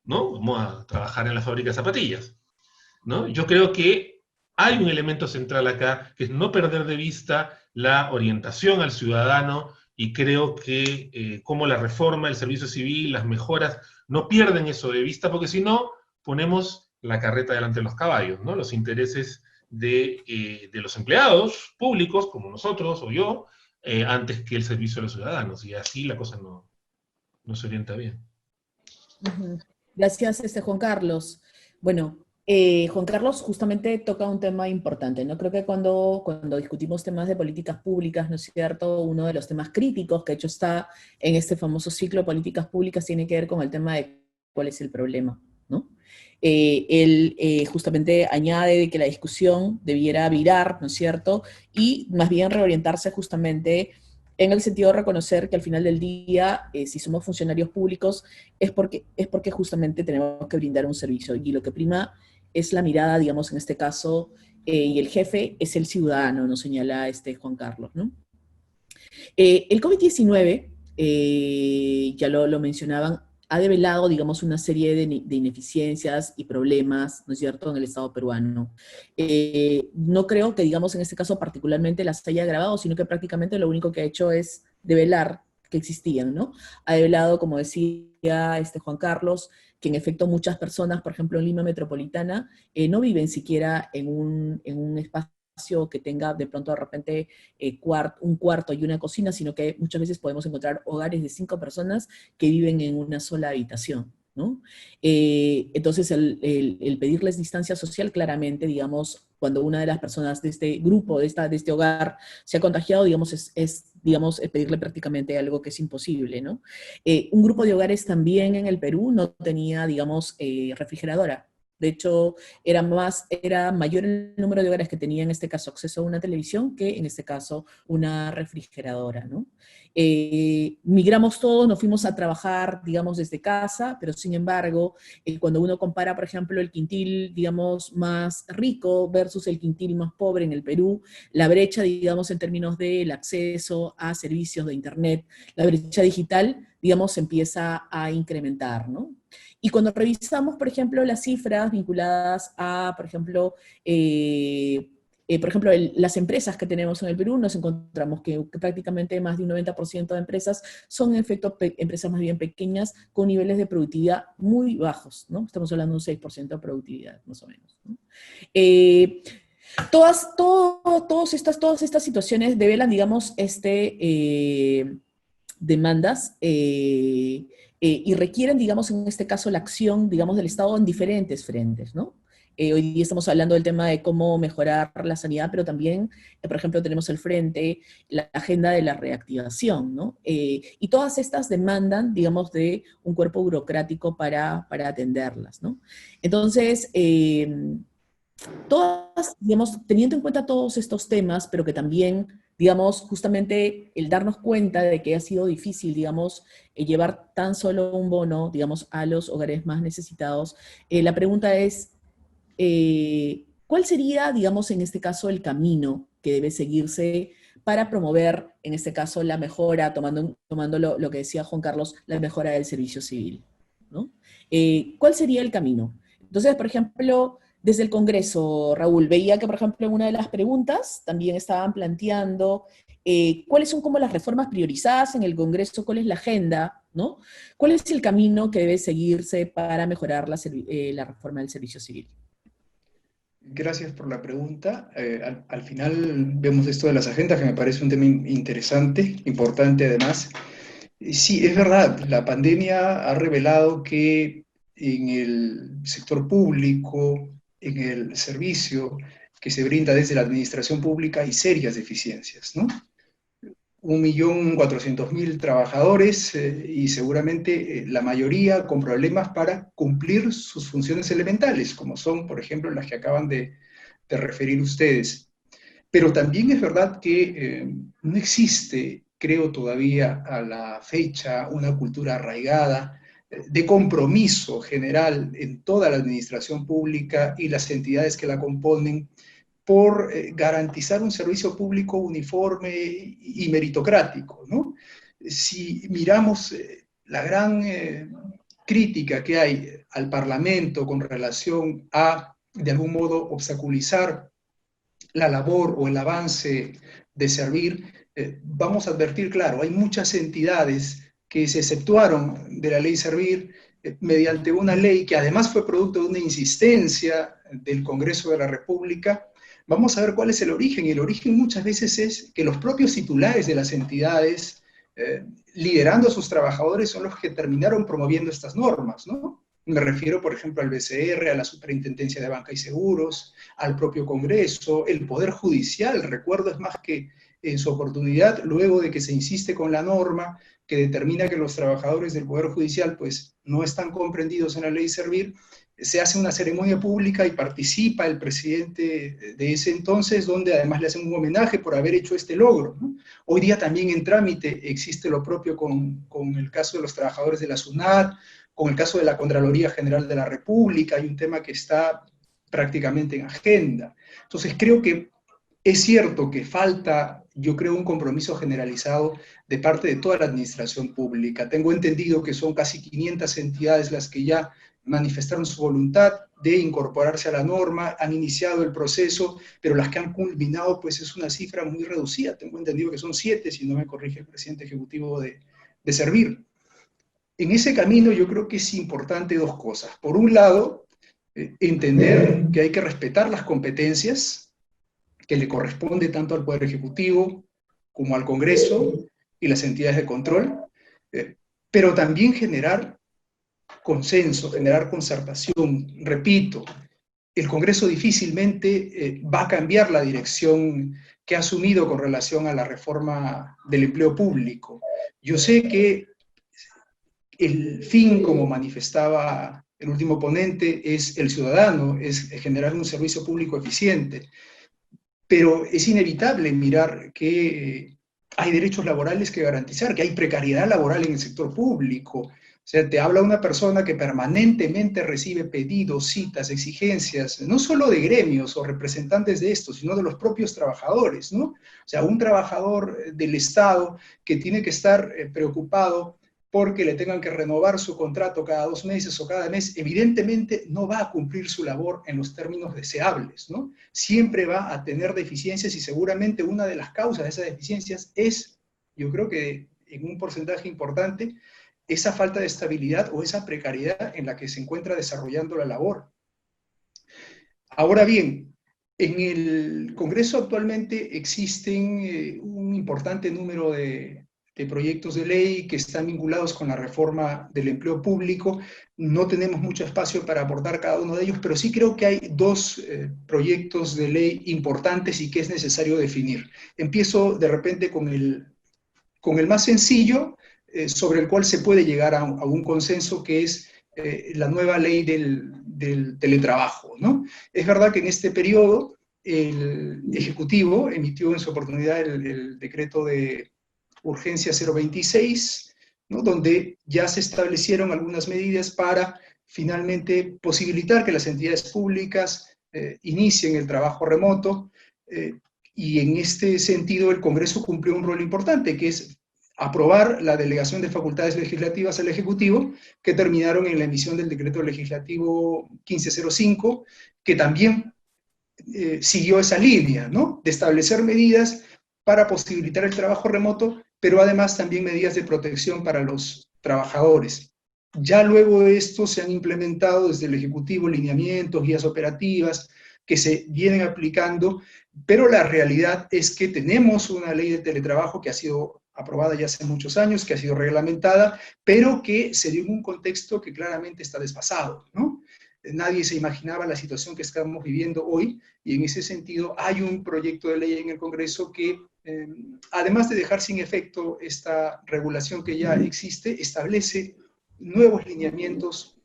¿no? Vamos a trabajar en la fábrica de zapatillas, ¿no? Yo creo que hay un elemento central acá, que es no perder de vista la orientación al ciudadano, y creo que como la reforma del servicio civil, las mejoras, no pierden eso de vista, porque si no, ponemos la carreta delante de los caballos, ¿no? Los intereses de los empleados públicos, como nosotros o yo, antes que el servicio a los ciudadanos, y así la cosa no se orienta bien. Gracias, Juan Carlos. Bueno, Juan Carlos justamente toca un tema importante, ¿no? Creo que cuando discutimos temas de políticas públicas, ¿no es cierto?, uno de los temas críticos que de hecho está en este famoso ciclo de políticas públicas tiene que ver con el tema de cuál es el problema, ¿no? Él justamente añade de que la discusión debiera virar, ¿no es cierto?, y más bien reorientarse justamente en el sentido de reconocer que al final del día, si somos funcionarios públicos, es porque justamente tenemos que brindar un servicio, y lo que prima es la mirada, digamos, en este caso, y el jefe es el ciudadano, nos señala Juan Carlos, ¿no? El COVID-19, ya lo mencionaban, ha develado, digamos, una serie de ineficiencias y problemas, ¿no es cierto?, en el Estado peruano. No creo que, digamos, en este caso particularmente las haya agravado, sino que prácticamente lo único que ha hecho es develar que existían, ¿no? Ha develado, como decía Juan Carlos, que en efecto muchas personas, por ejemplo en Lima Metropolitana, no viven siquiera en un espacio que tenga de pronto de repente un cuarto y una cocina, sino que muchas veces podemos encontrar hogares de 5 personas que viven en una sola habitación, ¿no? Entonces el pedirles distancia social, claramente, digamos, cuando una de las personas de este grupo, de este hogar, se ha contagiado, digamos, digamos, pedirle prácticamente algo que es imposible, ¿no? Un grupo de hogares también en el Perú no tenía, digamos, refrigeradora. De hecho, era mayor el número de hogares que tenía en este caso acceso a una televisión que en este caso una refrigeradora, ¿no? Migramos todos, nos fuimos a trabajar, digamos, desde casa, pero sin embargo, cuando uno compara, por ejemplo, el quintil, digamos, más rico versus el quintil más pobre en el Perú, la brecha, digamos, en términos del acceso a servicios de Internet, la brecha digital, digamos, empieza a incrementar, ¿no? Y cuando revisamos, por ejemplo, las cifras vinculadas a, por ejemplo, las empresas que tenemos en el Perú, nos encontramos que prácticamente más de un 90% de empresas son en efecto empresas más bien pequeñas con niveles de productividad muy bajos, ¿no? Estamos hablando de un 6% de productividad, más o menos, ¿no? Todas estas situaciones develan, digamos, demandas y requieren, digamos, en este caso, la acción, digamos, del Estado en diferentes frentes, ¿no? Hoy día estamos hablando del tema de cómo mejorar la sanidad, pero también, por ejemplo, tenemos al frente la agenda de la reactivación, ¿no? Y todas estas demandan, digamos, de un cuerpo burocrático para atenderlas, ¿no? Entonces, todas, digamos, teniendo en cuenta todos estos temas, pero que también, digamos, justamente el darnos cuenta de que ha sido difícil, digamos, llevar tan solo un bono, digamos, a los hogares más necesitados, la pregunta es, ¿cuál sería, digamos, en este caso, el camino que debe seguirse para promover, en este caso, la mejora, tomando lo que decía Juan Carlos, la mejora del servicio civil, ¿no? ¿Cuál sería el camino? Entonces, por ejemplo, desde el Congreso, Raúl, veía que, por ejemplo, en una de las preguntas también estaban planteando cuáles son como las reformas priorizadas en el Congreso, cuál es la agenda, ¿no? ¿Cuál es el camino que debe seguirse para mejorar la reforma del servicio civil? Gracias por la pregunta. Al final vemos esto de las agendas, que me parece un tema interesante, importante además. Sí, es verdad, la pandemia ha revelado que en el sector público, en el servicio que se brinda desde la administración pública, hay serias deficiencias, ¿no? 1.400.000 trabajadores y seguramente la mayoría con problemas para cumplir sus funciones elementales, como son, por ejemplo, las que acaban de referir ustedes. Pero también es verdad que no existe, creo todavía a la fecha, una cultura arraigada de compromiso general en toda la administración pública y las entidades que la componen por garantizar un servicio público uniforme y meritocrático, ¿no? si miramos la gran crítica que hay al Parlamento con relación a, de algún modo, obstaculizar la labor o el avance de Servir, vamos a advertir, claro, hay muchas entidades que se exceptuaron de la ley Servir mediante una ley que además fue producto de una insistencia del Congreso de la República. Vamos a ver cuál es el origen, y el origen muchas veces es que los propios titulares de las entidades, liderando a sus trabajadores, son los que terminaron promoviendo estas normas, ¿no? Me refiero, por ejemplo, al BCR, a la Superintendencia de Banca y Seguros, al propio Congreso, el Poder Judicial. Recuerdo, es más, que en su oportunidad, luego de que se insiste con la norma que determina que los trabajadores del Poder Judicial pues, no están comprendidos en la ley Servir, se hace una ceremonia pública y participa el presidente de ese entonces, donde además le hacen un homenaje por haber hecho este logro, ¿no? Hoy día también en trámite existe lo propio con el caso de los trabajadores de la SUNAT, con el caso de la Contraloría General de la República. Hay un tema que está prácticamente en agenda. Entonces creo que es cierto que falta, yo creo, un compromiso generalizado de parte de toda la administración pública. Tengo entendido que son casi 500 entidades las que ya manifestaron su voluntad de incorporarse a la norma, han iniciado el proceso, pero las que han culminado pues es una cifra muy reducida. Tengo entendido que son 7, si no me corrige el presidente ejecutivo de Servir. En ese camino yo creo que es importante dos cosas. Por un lado, entender que hay que respetar las competencias que le corresponde tanto al Poder Ejecutivo como al Congreso y las entidades de control, pero también generar consenso, generar concertación. Repito, el Congreso difícilmente va a cambiar la dirección que ha asumido con relación a la reforma del empleo público. Yo sé que el fin, como manifestaba el último ponente, es el ciudadano, es generar un servicio público eficiente, pero es inevitable mirar que hay derechos laborales que garantizar, que hay precariedad laboral en el sector público. O sea, te habla una persona que permanentemente recibe pedidos, citas, exigencias, no solo de gremios o representantes de estos, sino de los propios trabajadores, ¿no? O sea, un trabajador del Estado que tiene que estar preocupado porque le tengan que renovar su contrato cada 2 meses o cada mes, evidentemente no va a cumplir su labor en los términos deseables, ¿no? Siempre va a tener deficiencias, y seguramente una de las causas de esas deficiencias es, yo creo que en un porcentaje importante, esa falta de estabilidad o esa precariedad en la que se encuentra desarrollando la labor. Ahora bien, en el Congreso actualmente existen un importante número de proyectos de ley que están vinculados con la reforma del empleo público. No tenemos mucho espacio para abordar cada uno de ellos, pero sí creo que hay 2 proyectos de ley importantes y que es necesario definir. Empiezo de repente con el más sencillo, sobre el cual se puede llegar a un consenso, que es la nueva ley del teletrabajo, ¿no? Es verdad que en este periodo el Ejecutivo emitió en su oportunidad el decreto de urgencia 026, ¿no? Donde ya se establecieron algunas medidas para finalmente posibilitar que las entidades públicas inicien el trabajo remoto, y en este sentido el Congreso cumplió un rol importante, que es aprobar la delegación de facultades legislativas al Ejecutivo, que terminaron en la emisión del decreto legislativo 1505, que también siguió esa línea, ¿no? De establecer medidas para posibilitar el trabajo remoto, pero además también medidas de protección para los trabajadores. Ya luego de esto se han implementado desde el Ejecutivo lineamientos, guías operativas que se vienen aplicando, pero la realidad es que tenemos una ley de teletrabajo que ha sido aprobada ya hace muchos años, que ha sido reglamentada, pero que se dio en un contexto que claramente está desfasado, ¿no? Nadie se imaginaba la situación que estamos viviendo hoy, y en ese sentido hay un proyecto de ley en el Congreso que, además de dejar sin efecto esta regulación que ya existe, establece nuevos lineamientos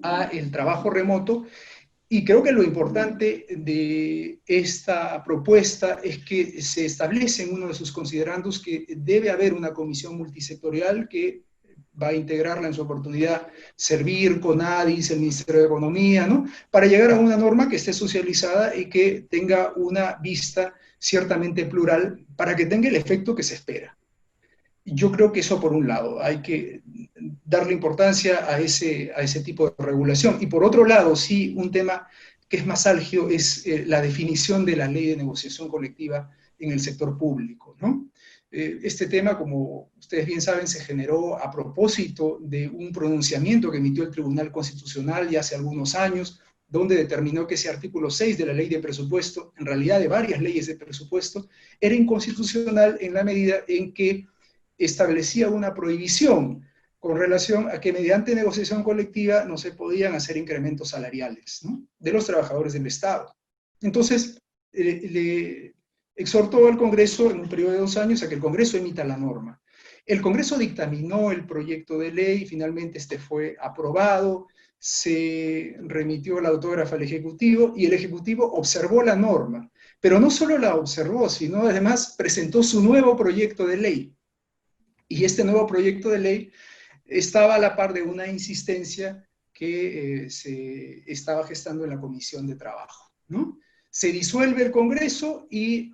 a el trabajo remoto. Y creo que lo importante de esta propuesta es que se establece en uno de sus considerandos que debe haber una comisión multisectorial que va a integrarla en su oportunidad Servir, CONADIS, el Ministerio de Economía, ¿no? Para llegar a una norma que esté socializada y que tenga una vista ciertamente plural para que tenga el efecto que se espera. yo creo que eso por un lado, hay que darle importancia a ese tipo de regulación. Y por otro lado, sí, un tema que es más álgido es la definición de la ley de negociación colectiva en el sector público, ¿no? Este tema, como ustedes bien saben, se generó a propósito de un pronunciamiento que emitió el Tribunal Constitucional ya hace algunos años, donde determinó que ese artículo 6 de la ley de presupuesto, en realidad de varias leyes de presupuesto, era inconstitucional en la medida en que establecía una prohibición con relación a que mediante negociación colectiva no se podían hacer incrementos salariales, ¿no?, de los trabajadores del Estado. Entonces, le exhortó al Congreso en un periodo de 2 años a que el Congreso emita la norma. El Congreso dictaminó el proyecto de ley, finalmente este fue aprobado, se remitió la autógrafa al Ejecutivo y el Ejecutivo observó la norma, pero no solo la observó, sino además presentó su nuevo proyecto de ley. Y este nuevo proyecto de ley estaba a la par de una insistencia que se estaba gestando en la Comisión de Trabajo, ¿no? Se disuelve el Congreso y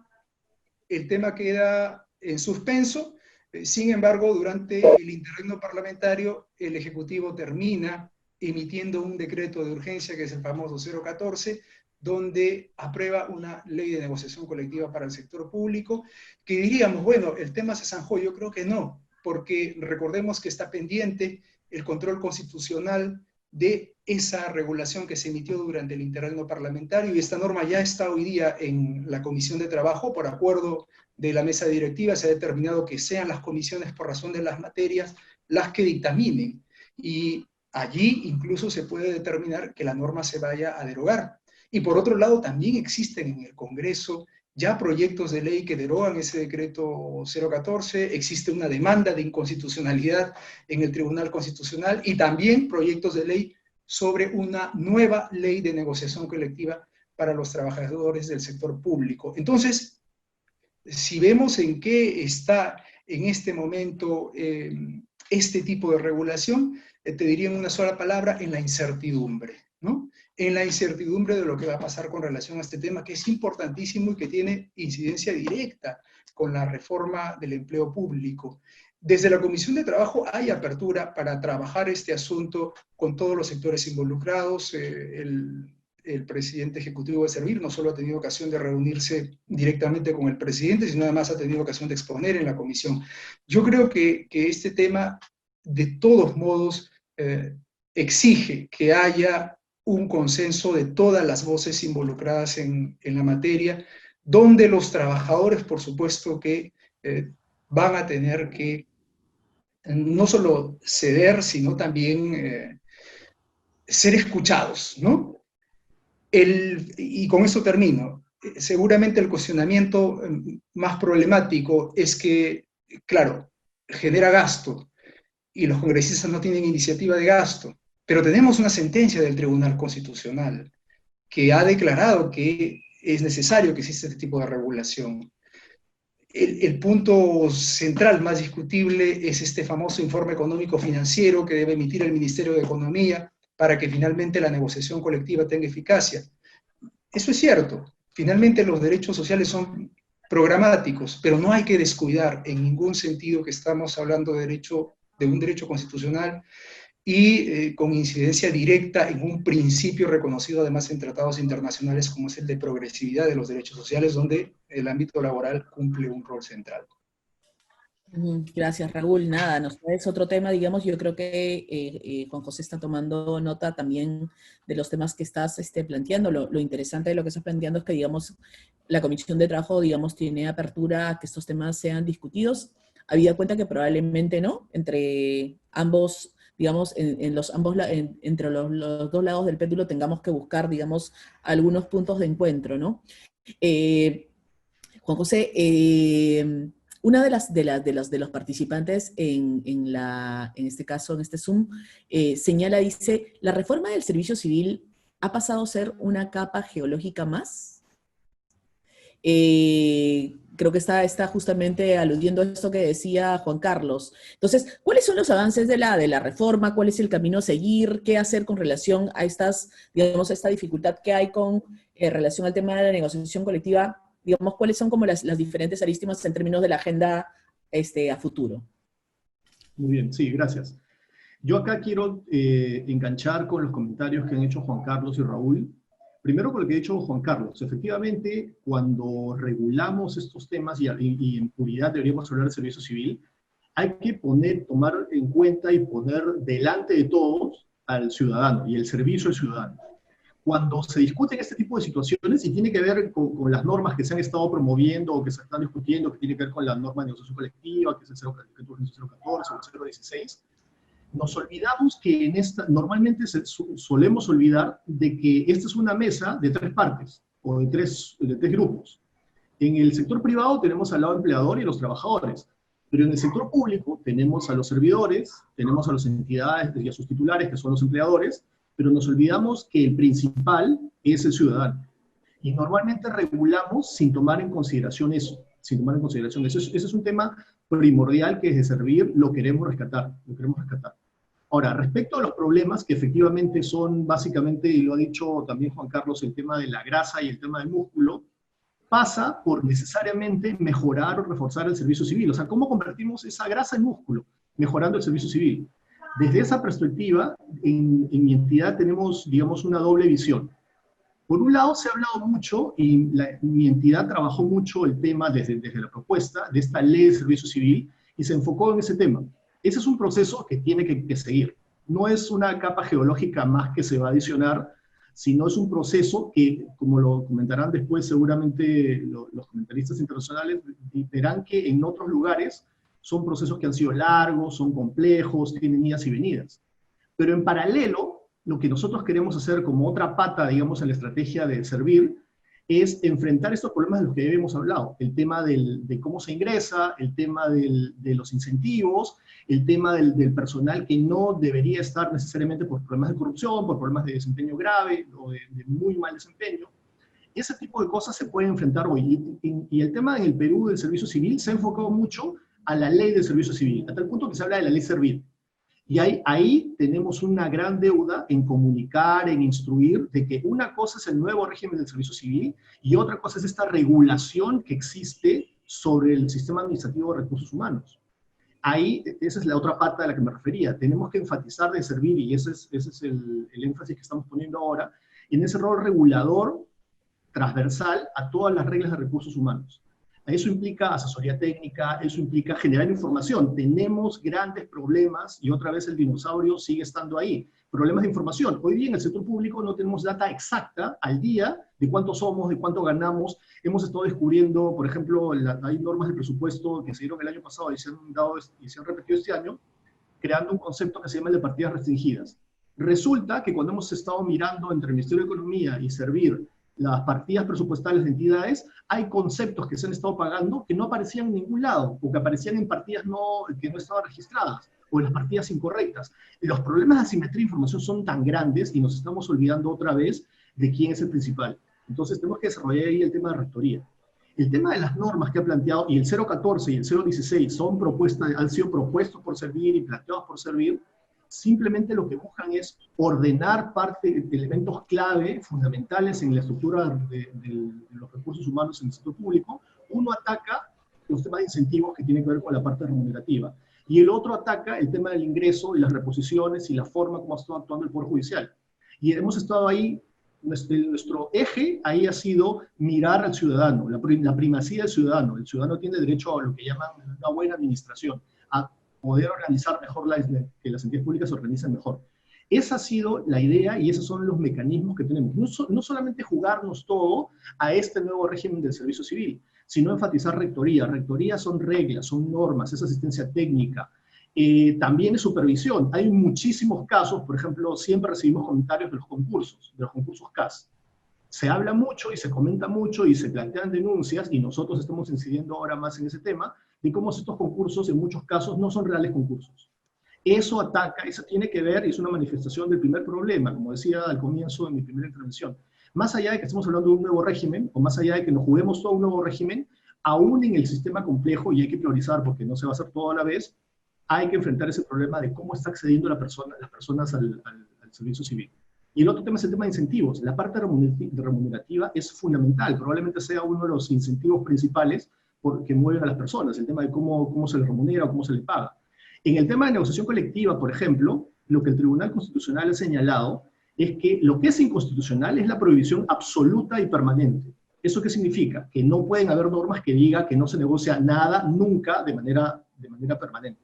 el tema queda en suspenso. Sin embargo, durante el interregno parlamentario, el Ejecutivo termina emitiendo un decreto de urgencia, que es el famoso 014, donde aprueba una ley de negociación colectiva para el sector público, que diríamos, bueno, el tema se zanjó. Yo creo que no, porque recordemos que está pendiente el control constitucional de esa regulación que se emitió durante el interregno parlamentario, y esta norma ya está hoy día en la Comisión de Trabajo. Por acuerdo de la mesa directiva se ha determinado que sean las comisiones, por razón de las materias, las que dictaminen, y allí incluso se puede determinar que la norma se vaya a derogar. Y por otro lado, también existen en el Congreso ya proyectos de ley que derogan ese decreto 014, existe una demanda de inconstitucionalidad en el Tribunal Constitucional, y también proyectos de ley sobre una nueva ley de negociación colectiva para los trabajadores del sector público. Entonces, si vemos en qué está en este momento este tipo de regulación, te diría en una sola palabra: en la incertidumbre, ¿no? En la incertidumbre de lo que va a pasar con relación a este tema, que es importantísimo y que tiene incidencia directa con la reforma del empleo público. Desde la Comisión de Trabajo hay apertura para trabajar este asunto con todos los sectores involucrados. El presidente ejecutivo de Servir no solo ha tenido ocasión de reunirse directamente con el presidente, sino además ha tenido ocasión de exponer en la comisión. Yo creo que este tema, de todos modos, exige que haya un consenso de todas las voces involucradas en la materia, donde los trabajadores, por supuesto, que van a tener que no solo ceder, sino también ser escuchados, ¿no? Y con eso termino. Seguramente el cuestionamiento más problemático es que, claro, genera gasto, y los congresistas no tienen iniciativa de gasto, pero tenemos una sentencia del Tribunal Constitucional que ha declarado que es necesario que exista este tipo de regulación. El punto central más discutible es este famoso informe económico financiero que debe emitir el Ministerio de Economía para que finalmente la negociación colectiva tenga eficacia. Eso es cierto, finalmente los derechos sociales son programáticos, pero no hay que descuidar en ningún sentido que estamos hablando de un derecho constitucional y con incidencia directa en un principio reconocido además en tratados internacionales, como es el de progresividad de los derechos sociales, donde el ámbito laboral cumple un rol central. Gracias, Raúl. Nada, nos traes otro tema, digamos. Yo creo que Juan José está tomando nota también de los temas que estás planteando. Lo interesante de lo que estás planteando es que, digamos, la Comisión de Trabajo, digamos, tiene apertura a que estos temas sean discutidos. Habida cuenta que probablemente no, entre ambos, digamos, entre los dos lados del péndulo tengamos que buscar, digamos, algunos puntos de encuentro, ¿no? Juan José, una de los participantes en este caso, en este Zoom, señala, dice: ¿la reforma del servicio civil ha pasado a ser una capa geológica más? Creo que está justamente aludiendo a esto que decía Juan Carlos. Entonces, ¿cuáles son los avances de la reforma? ¿Cuál es el camino a seguir? ¿Qué hacer con relación a digamos, a esta dificultad que hay con relación al tema de la negociación colectiva? Digamos, ¿cuáles son como las diferentes aristas en términos de la agenda a futuro? Muy bien, sí, gracias. Yo acá quiero enganchar con los comentarios que han hecho Juan Carlos y Raúl. Primero con lo que ha dicho Juan Carlos. Efectivamente, cuando regulamos estos temas, y en puridad deberíamos hablar de servicio civil, hay que tomar en cuenta y poner delante de todos al ciudadano y el servicio al ciudadano. Cuando se discuten este tipo de situaciones, y tiene que ver con las normas que se han estado promoviendo o que se están discutiendo, que tiene que ver con la norma de negociación colectiva, que es el 014 o el 016, nos olvidamos que normalmente solemos olvidar de que esta es una mesa de tres partes, o de tres grupos. En el sector privado tenemos al lado empleador y los trabajadores, pero en el sector público tenemos a los servidores, tenemos a las entidades y a sus titulares, que son los empleadores, pero nos olvidamos que el principal es el ciudadano. Y normalmente regulamos sin tomar en consideración eso. Ese es un tema primordial que desde Servir lo queremos rescatar. Ahora, respecto a los problemas que efectivamente son básicamente, y lo ha dicho también Juan Carlos, el tema de la grasa y el tema del músculo, pasa por necesariamente mejorar o reforzar el servicio civil. O sea, ¿cómo convertimos esa grasa en músculo? Mejorando el servicio civil. Desde esa perspectiva, en mi entidad tenemos, digamos, una doble visión. Por un lado, se ha hablado mucho, y mi entidad trabajó mucho el tema desde la propuesta de esta ley de servicio civil, y se enfocó en ese tema. Ese es un proceso que tiene que seguir. No es una capa geológica más que se va a adicionar, sino es un proceso que, como lo comentarán después seguramente los comentaristas internacionales, verán que en otros lugares son procesos que han sido largos, son complejos, tienen idas y venidas. Pero en paralelo, lo que nosotros queremos hacer como otra pata, digamos, en la estrategia de Servir, es enfrentar estos problemas de los que hemos hablado. El tema de cómo se ingresa, el tema de los incentivos, el tema del personal que no debería estar necesariamente por problemas de corrupción, por problemas de desempeño grave o de muy mal desempeño. Ese tipo de cosas se pueden enfrentar hoy. Y el tema en el Perú del servicio civil se ha enfocado mucho a la ley del servicio civil, a tal punto que se habla de la ley Servir. Y ahí tenemos una gran deuda en comunicar, en instruir, de que una cosa es el nuevo régimen del servicio civil y otra cosa es esta regulación que existe sobre el sistema administrativo de recursos humanos. Ahí, esa es la otra pata a la que me refería. Tenemos que enfatizar de Servir, y ese es el énfasis que estamos poniendo ahora, en ese rol regulador transversal a todas las reglas de recursos humanos. Eso implica asesoría técnica, eso implica generar información. Tenemos grandes problemas, y otra vez el dinosaurio sigue estando ahí. Problemas de información. Hoy día en el sector público no tenemos data exacta al día de cuánto somos, de cuánto ganamos. Hemos estado descubriendo, por ejemplo, hay normas de presupuesto que se dieron el año pasado y se han repetido este año, creando un concepto que se llama el de partidas restringidas. Resulta que cuando hemos estado mirando entre el Ministerio de Economía y Servir las partidas presupuestales de entidades, hay conceptos que se han estado pagando que no aparecían en ningún lado, o que aparecían en partidas que no estaban registradas, o en las partidas incorrectas. Los problemas de asimetría de información son tan grandes y nos estamos olvidando otra vez de quién es el principal. Entonces tenemos que desarrollar ahí el tema de rectoría. El tema de las normas que ha planteado, y el 014 y el 016 han sido propuestos por Servir y planteados por Servir, simplemente lo que buscan es ordenar parte de elementos clave, fundamentales en la estructura de los recursos humanos en el sector público. Uno ataca los temas de incentivos que tienen que ver con la parte remunerativa, y el otro ataca el tema del ingreso y las reposiciones y la forma como está actuando el Poder Judicial. Y hemos estado ahí, nuestro eje ahí ha sido mirar al ciudadano, la primacía del ciudadano. El ciudadano tiene derecho a lo que llaman una buena administración, a poder organizar mejor, que las entidades públicas se organicen mejor. Esa ha sido la idea y esos son los mecanismos que tenemos. No solamente jugarnos todo a este nuevo régimen del servicio civil, sino enfatizar rectoría. Rectoría son reglas, son normas, es asistencia técnica, también es supervisión. Hay muchísimos casos, por ejemplo, siempre recibimos comentarios de los concursos CAS. Se habla mucho y se comenta mucho y se plantean denuncias, y nosotros estamos incidiendo ahora más en ese tema, de cómo estos concursos en muchos casos no son reales concursos. Eso ataca, eso tiene que ver, y es una manifestación del primer problema, como decía al comienzo de mi primera intervención. Más allá de que estemos hablando de un nuevo régimen, o más allá de que nos juguemos todo un nuevo régimen, aún en el sistema complejo, y hay que priorizar porque no se va a hacer todo a la vez, hay que enfrentar ese problema de cómo está accediendo las personas al servicio civil. Y el otro tema es el tema de incentivos. La parte remunerativa es fundamental, probablemente sea uno de los incentivos principales que mueven a las personas, el tema de cómo se les remunera o cómo se les paga. En el tema de negociación colectiva, por ejemplo, lo que el Tribunal Constitucional ha señalado es que lo que es inconstitucional es la prohibición absoluta y permanente. ¿Eso qué significa? Que no pueden haber normas que digan que no se negocia nada nunca de manera permanente.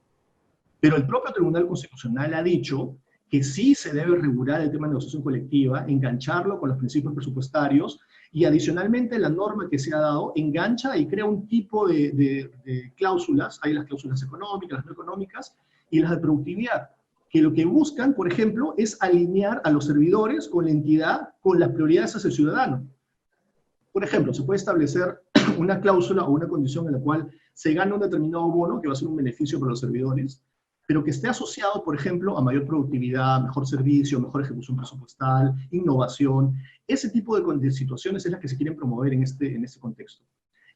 Pero el propio Tribunal Constitucional ha dicho que sí se debe regular el tema de negociación colectiva, engancharlo con los principios presupuestarios, y adicionalmente la norma que se ha dado engancha y crea un tipo de cláusulas, hay las cláusulas económicas, las no económicas, y las de productividad, que lo que buscan, por ejemplo, es alinear a los servidores con la entidad, con las prioridades hacia el ciudadano. Por ejemplo, se puede establecer una cláusula o una condición en la cual se gana un determinado bono que va a ser un beneficio para los servidores, pero que esté asociado, por ejemplo, a mayor productividad, mejor servicio, mejor ejecución presupuestal, innovación. Ese tipo de situaciones es las que se quieren promover en este contexto.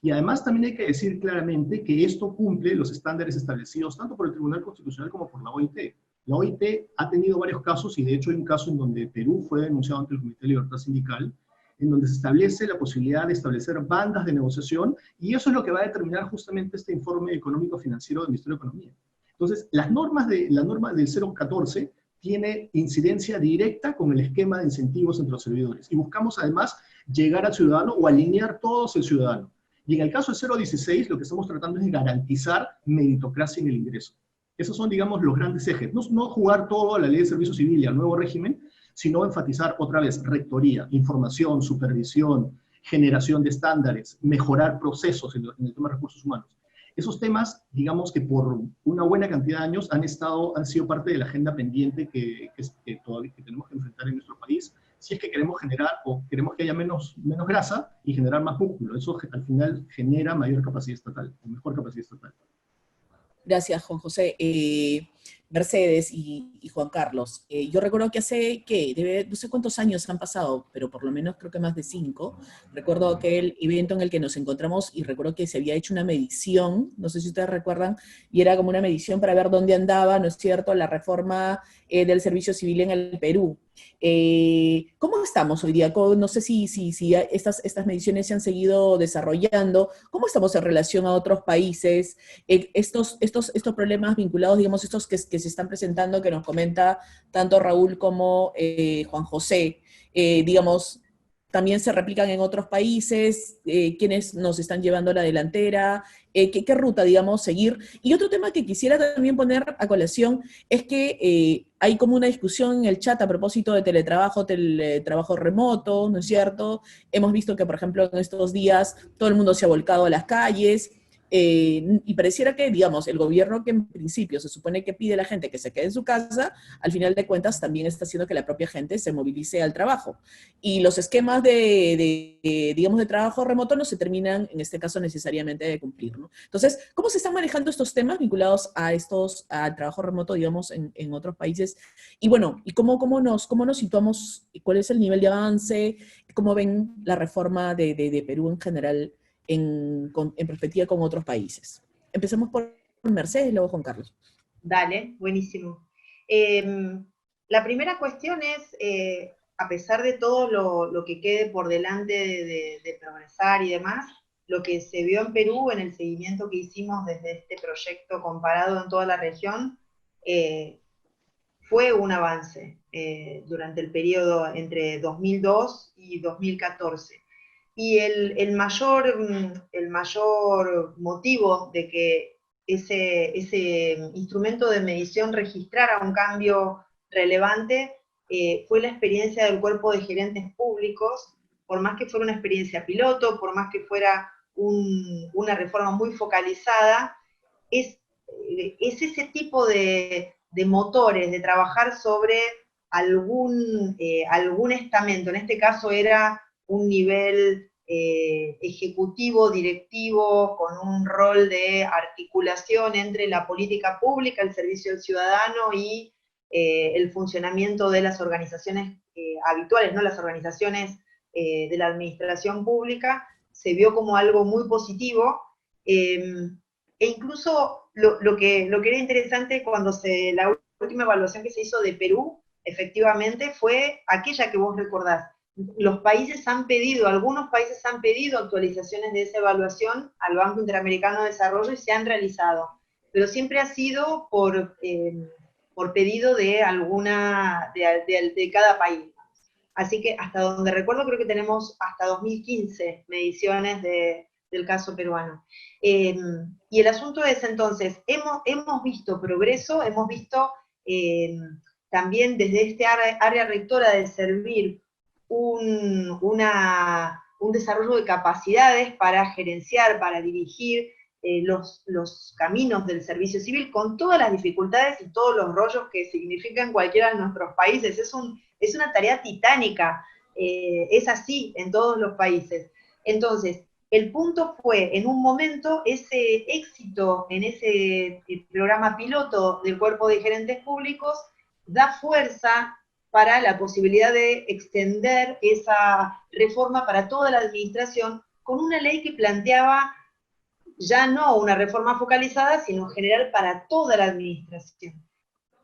Y además también hay que decir claramente que esto cumple los estándares establecidos tanto por el Tribunal Constitucional como por la OIT. La OIT ha tenido varios casos, y de hecho hay un caso en donde Perú fue denunciado ante el Comité de Libertad Sindical, en donde se establece la posibilidad de establecer bandas de negociación, y eso es lo que va a determinar justamente este informe económico-financiero del Ministerio de Economía. Entonces, la norma del 014 tiene incidencia directa con el esquema de incentivos entre los servidores, y buscamos además llegar al ciudadano o alinear todos el ciudadano. Y en el caso del 016, lo que estamos tratando es garantizar meritocracia en el ingreso. Esos son, digamos, los grandes ejes. No jugar todo a la Ley de Servicio Civil y al nuevo régimen, sino enfatizar otra vez rectoría, información, supervisión, generación de estándares, mejorar procesos en el tema de recursos humanos. Esos temas, digamos que por una buena cantidad de años han sido parte de la agenda pendiente que tenemos que enfrentar en nuestro país, si es que queremos generar, o queremos que haya menos grasa y generar más músculo. Eso al final genera mayor capacidad estatal, o mejor capacidad estatal. Gracias, Juan José. Mercedes y Juan Carlos. Yo recuerdo que no sé cuántos años han pasado, pero por lo menos creo que más de 5. Recuerdo aquel evento en el que nos encontramos y recuerdo que se había hecho una medición, no sé si ustedes recuerdan, y era como una medición para ver dónde andaba, ¿no es cierto?, la reforma del servicio civil en el Perú. ¿Cómo estamos hoy día? No sé si estas mediciones se han seguido desarrollando. ¿Cómo estamos en relación a otros países? Estos problemas vinculados, digamos, estos que se están presentando, que nos comenta tanto Raúl como Juan José, digamos, también se replican en otros países, quiénes nos están llevando a la delantera, qué ruta, digamos, seguir. Y otro tema que quisiera también poner a colación es que hay como una discusión en el chat a propósito de teletrabajo remoto, ¿no es cierto? Hemos visto que, por ejemplo, en estos días todo el mundo se ha volcado a las calles, y pareciera que, digamos, el gobierno que en principio se supone que pide a la gente que se quede en su casa, al final de cuentas también está haciendo que la propia gente se movilice al trabajo. Y los esquemas digamos, de trabajo remoto no se terminan, en este caso, necesariamente de cumplir, ¿no? Entonces, ¿cómo se están manejando estos temas vinculados al trabajo remoto, digamos, en otros países? Y bueno, ¿y cómo nos situamos? ¿Cuál es el nivel de avance? ¿Cómo ven la reforma de Perú en general en perspectiva con otros países? Empecemos por Mercedes, luego Juan Carlos. Dale, buenísimo. La primera cuestión es, a pesar de todo lo que quede por delante de progresar y demás, lo que se vio en Perú en el seguimiento que hicimos desde este proyecto comparado en toda la región, fue un avance durante el periodo entre 2002 y 2014. Y el mayor motivo de que ese instrumento de medición registrara un cambio relevante fue la experiencia del cuerpo de gerentes públicos, por más que fuera una experiencia piloto, por más que fuera una reforma muy focalizada, es ese tipo de motores, de trabajar sobre algún estamento. En este caso era un nivel ejecutivo, directivo, con un rol de articulación entre la política pública, el servicio al ciudadano y el funcionamiento de las organizaciones habituales, ¿no? Las organizaciones de la administración pública, se vio como algo muy positivo, e incluso lo que era interesante cuando la última evaluación que se hizo de Perú, efectivamente, fue aquella que vos recordás. Algunos países han pedido actualizaciones de esa evaluación al Banco Interamericano de Desarrollo y se han realizado. pero siempre ha sido por pedido de de cada país. Así que hasta donde recuerdo creo que tenemos hasta 2015 mediciones del caso peruano. Y el asunto es entonces, hemos visto progreso, hemos visto también desde este área rectora de servir un desarrollo de capacidades para gerenciar, para dirigir los caminos del servicio civil, con todas las dificultades y todos los rollos que significan cualquiera de nuestros países. Es una tarea titánica, es así en todos los países. Entonces, el punto fue, en un momento, ese éxito en ese programa piloto del Cuerpo de Gerentes Públicos da fuerza para la posibilidad de extender esa reforma para toda la administración con una ley que planteaba ya no una reforma focalizada, sino general para toda la administración.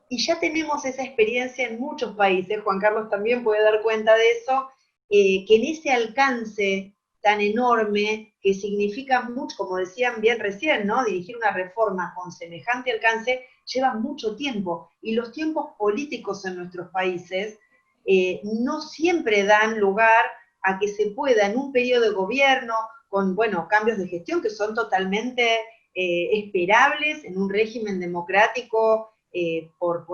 Y ya tenemos esa experiencia en muchos países, Juan Carlos también puede dar cuenta de eso, que en ese alcance tan enorme, que significa mucho, como decían bien recién, ¿no? Dirigir una reforma con semejante alcance lleva mucho tiempo, y los tiempos políticos en nuestros países no siempre dan lugar a que se pueda en un periodo de gobierno, con, bueno, cambios de gestión que son totalmente esperables en un régimen democrático, por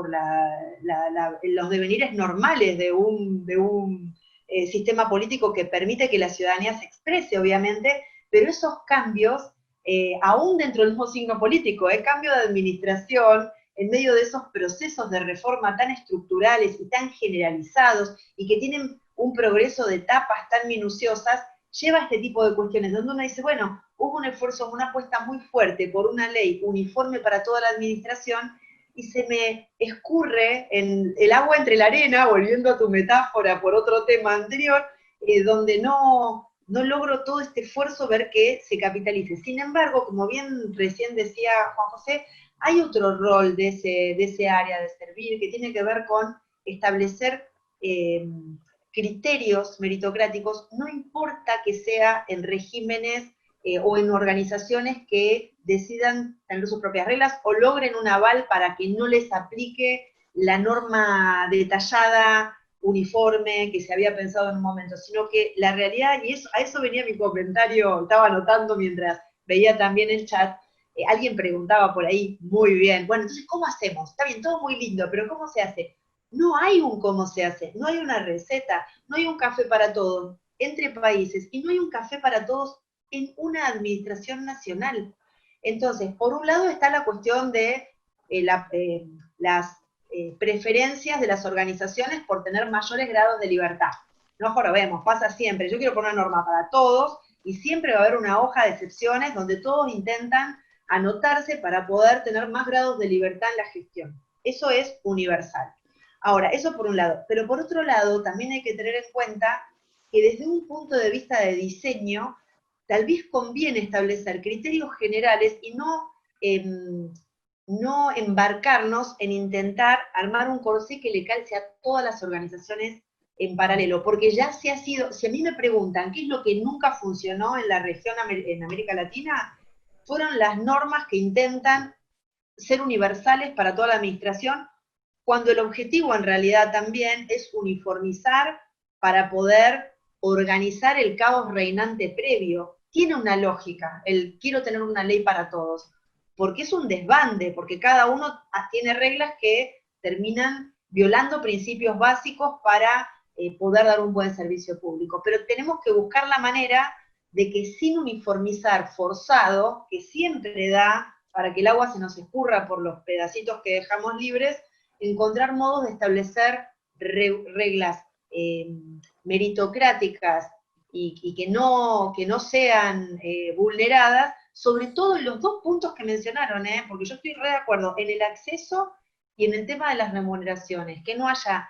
los devenires normales de un sistema político que permite que la ciudadanía se exprese, obviamente, pero esos cambios, aún dentro del mismo signo político, cambio de administración, en medio de esos procesos de reforma tan estructurales y tan generalizados, y que tienen un progreso de etapas tan minuciosas, lleva a este tipo de cuestiones, donde uno dice, bueno, hubo un esfuerzo, una apuesta muy fuerte por una ley uniforme para toda la administración, y se me escurre en el agua entre la arena, volviendo a tu metáfora por otro tema anterior, donde no logro todo este esfuerzo ver que se capitalice. Sin embargo, como bien recién decía Juan José, hay otro rol de ese área de servir, que tiene que ver con establecer criterios meritocráticos, no importa que sea en regímenes o en organizaciones que decidan tener sus propias reglas o logren un aval para que no les aplique la norma detallada, uniforme, que se había pensado en un momento, sino que la realidad, y a eso venía mi comentario, estaba anotando mientras veía también el chat, alguien preguntaba por ahí, muy bien, bueno, entonces, ¿cómo hacemos? Está bien, todo muy lindo, pero ¿cómo se hace? No hay un cómo se hace, no hay una receta, no hay un café para todos entre países, y no hay un café para todos en una administración nacional. Entonces, por un lado está la cuestión de las preferencias de las organizaciones por tener mayores grados de libertad. No jorobemos, pasa siempre. Yo quiero poner una norma para todos, y siempre va a haber una hoja de excepciones donde todos intentan anotarse para poder tener más grados de libertad en la gestión. Eso es universal. Ahora, eso por un lado. Pero por otro lado, también hay que tener en cuenta que desde un punto de vista de diseño, tal vez conviene establecer criterios generales y no embarcarnos en intentar armar un corsé que le calce a todas las organizaciones en paralelo, porque ya si a mí me preguntan qué es lo que nunca funcionó en la región, en América Latina, fueron las normas que intentan ser universales para toda la administración, cuando el objetivo en realidad también es uniformizar para poder organizar el caos reinante previo. Tiene una lógica, quiero tener una ley para todos, porque es un desbande, porque cada uno tiene reglas que terminan violando principios básicos para poder dar un buen servicio público. Pero tenemos que buscar la manera de que sin uniformizar forzado, que siempre da para que el agua se nos escurra por los pedacitos que dejamos libres, encontrar modos de establecer reglas meritocráticas y que no sean vulneradas, sobre todo en los dos puntos que mencionaron, porque yo estoy re de acuerdo, en el acceso y en el tema de las remuneraciones, que no haya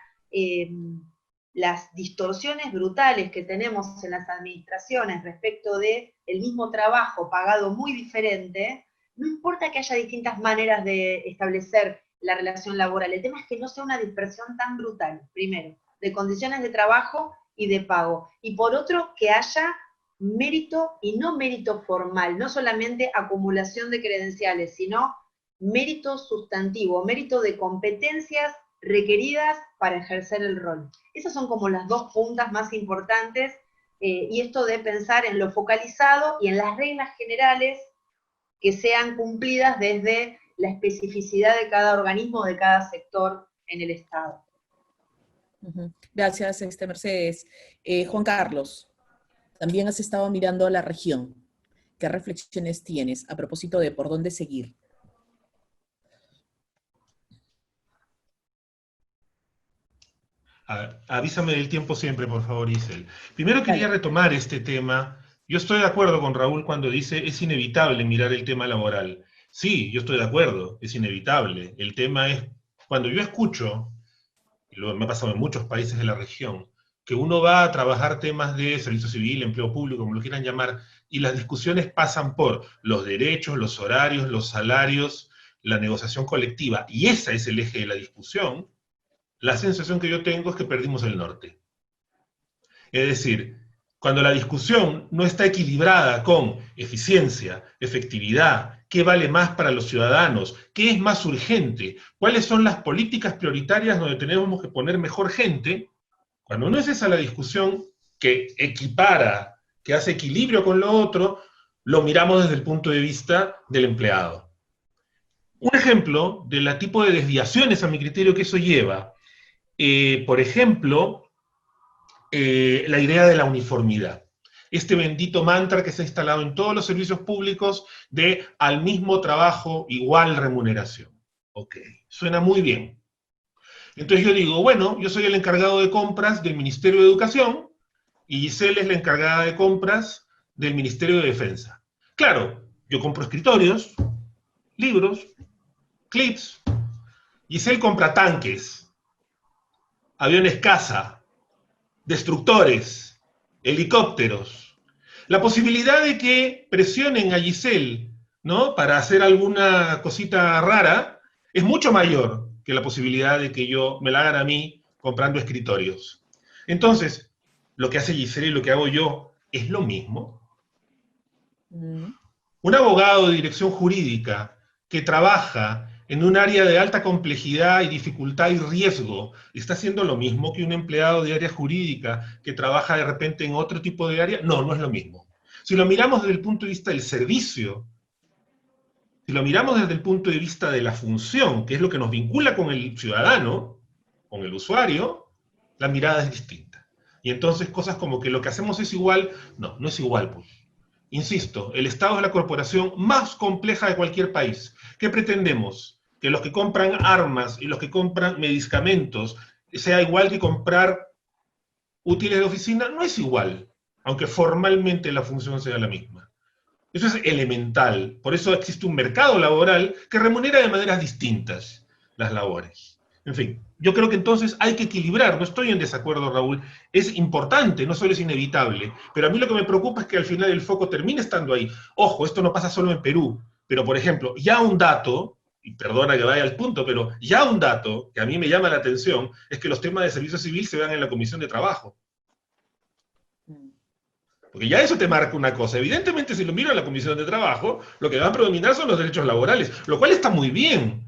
las distorsiones brutales que tenemos en las administraciones respecto de el mismo trabajo pagado muy diferente. No importa que haya distintas maneras de establecer la relación laboral, el tema es que no sea una dispersión tan brutal, primero, de condiciones de trabajo y de pago, y por otro, que haya mérito y no mérito formal, no solamente acumulación de credenciales, sino mérito sustantivo, mérito de competencias requeridas para ejercer el rol. Esas son como las dos puntas más importantes, y esto de pensar en lo focalizado y en las reglas generales que sean cumplidas desde la especificidad de cada organismo, de cada sector en el Estado. Gracias, Mercedes. Juan Carlos, también has estado mirando a la región. ¿Qué reflexiones tienes a propósito de por dónde seguir? Avísame del tiempo siempre, por favor, Isel. Primero quería retomar este tema. Yo estoy de acuerdo con Raúl cuando dice es inevitable mirar el tema laboral. Sí, yo estoy de acuerdo, es inevitable. El tema es, cuando yo escucho, y me ha pasado en muchos países de la región, que uno va a trabajar temas de servicio civil, empleo público, como lo quieran llamar, y las discusiones pasan por los derechos, los horarios, los salarios, la negociación colectiva, y ese es el eje de la discusión. La sensación que yo tengo es que perdimos el norte. Es decir, cuando la discusión no está equilibrada con eficiencia, efectividad, qué vale más para los ciudadanos, qué es más urgente, cuáles son las políticas prioritarias donde tenemos que poner mejor gente, cuando no es esa la discusión que equipara, que hace equilibrio con lo otro, lo miramos desde el punto de vista del empleado. Un ejemplo del tipo de desviaciones a mi criterio que eso lleva, por ejemplo, la idea de la uniformidad. Este bendito mantra que se ha instalado en todos los servicios públicos de al mismo trabajo, igual remuneración. Ok, suena muy bien. Entonces yo digo, bueno, yo soy el encargado de compras del Ministerio de Educación y Giselle es la encargada de compras del Ministerio de Defensa. Claro, yo compro escritorios, libros, clips. Giselle compra tanques, aviones caza, destructores, helicópteros. La posibilidad de que presionen a Giselle, ¿no?, para hacer alguna cosita rara es mucho mayor que la posibilidad de que me la hagan a mí comprando escritorios. Entonces, lo que hace Giselle y lo que hago yo es lo mismo. Un abogado de dirección jurídica que trabaja en un área de alta complejidad y dificultad y riesgo, ¿está haciendo lo mismo que un empleado de área jurídica que trabaja de repente en otro tipo de área? No, no es lo mismo. Si lo miramos desde el punto de vista del servicio, si lo miramos desde el punto de vista de la función, que es lo que nos vincula con el ciudadano, con el usuario, la mirada es distinta. Y entonces cosas como que lo que hacemos es igual, no, no es igual, pues. Insisto, el Estado es la corporación más compleja de cualquier país. ¿Qué pretendemos? Que los que compran armas y los que compran medicamentos sea igual que comprar útiles de oficina. No es igual, aunque formalmente la función sea la misma. Eso es elemental. Por eso existe un mercado laboral que remunera de maneras distintas las labores. En fin, yo creo que entonces hay que equilibrar. No estoy en desacuerdo, Raúl. Es importante, no solo es inevitable. Pero a mí lo que me preocupa es que al final el foco termine estando ahí. Ojo, esto no pasa solo en Perú. Pero, por ejemplo, ya un dato, y perdona que vaya al punto, pero ya un dato que a mí me llama la atención es que los temas de servicio civil se dan en la Comisión de Trabajo. Porque ya eso te marca una cosa. Evidentemente, si lo miro en la Comisión de Trabajo, lo que va a predominar son los derechos laborales, lo cual está muy bien.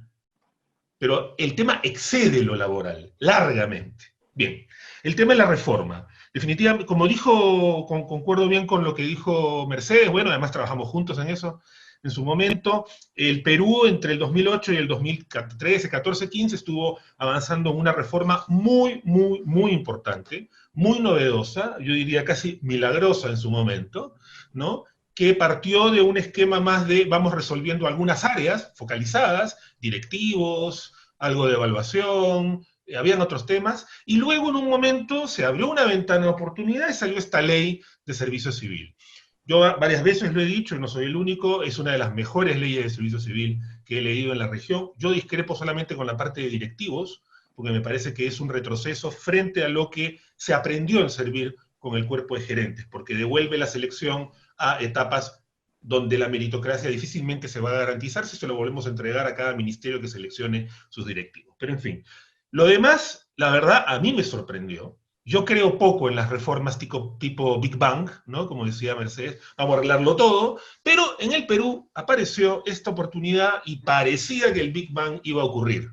Pero el tema excede lo laboral, largamente. Bien, el tema es la reforma. Definitivamente, como dijo, concuerdo bien con lo que dijo Mercedes, bueno, además trabajamos juntos en eso, en su momento, el Perú entre el 2008 y el 2013, 14, 15 estuvo avanzando en una reforma muy, muy, muy importante, muy novedosa, yo diría casi milagrosa en su momento, ¿no?, que partió de un esquema más de vamos resolviendo algunas áreas focalizadas, directivos, algo de evaluación, habían otros temas, y luego en un momento se abrió una ventana de oportunidad y salió esta ley de servicio civil. Yo varias veces lo he dicho, y no soy el único, es una de las mejores leyes de servicio civil que he leído en la región. Yo discrepo solamente con la parte de directivos, porque me parece que es un retroceso frente a lo que se aprendió en servir con el cuerpo de gerentes, porque devuelve la selección a etapas donde la meritocracia difícilmente se va a garantizar si se lo volvemos a entregar a cada ministerio que seleccione sus directivos. Pero en fin, lo demás, la verdad, a mí me sorprendió. Yo creo poco en las reformas tipo Big Bang, ¿no? Como decía Mercedes, vamos a arreglarlo todo, pero en el Perú apareció esta oportunidad y parecía que el Big Bang iba a ocurrir.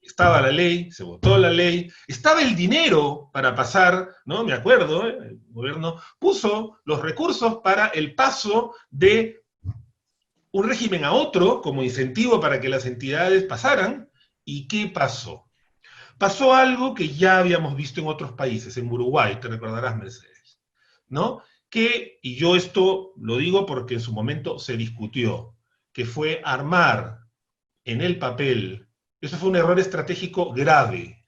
Estaba la ley, se votó la ley, estaba el dinero para pasar, ¿no? Me acuerdo, el gobierno puso los recursos para el paso de un régimen a otro como incentivo para que las entidades pasaran. ¿Y qué pasó? Pasó algo que ya habíamos visto en otros países, en Uruguay, te recordarás, Mercedes, ¿no? Y yo esto lo digo porque en su momento se discutió, que fue armar en el papel, eso fue un error estratégico grave,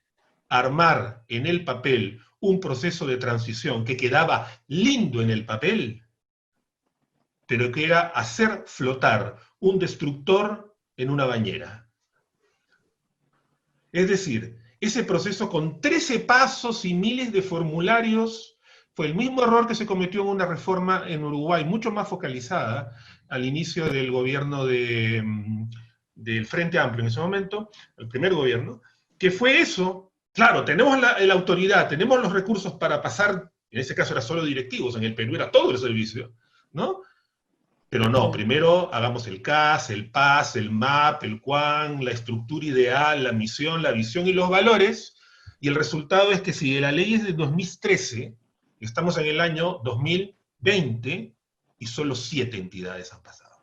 armar en el papel un proceso de transición que quedaba lindo en el papel, pero que era hacer flotar un destructor en una bañera. Es decir, ese proceso con 13 pasos y miles de formularios fue el mismo error que se cometió en una reforma en Uruguay, mucho más focalizada al inicio del gobierno del Frente Amplio en ese momento, el primer gobierno, que fue eso. Claro, tenemos la autoridad, tenemos los recursos para pasar, en ese caso era solo directivos, en el Perú era todo el servicio, ¿no? Pero no, primero hagamos el CAS, el PAS, el MAP, el CUAN, la estructura ideal, la misión, la visión y los valores, y el resultado es que si la ley es de 2013, estamos en el año 2020 y solo 7 entidades han pasado.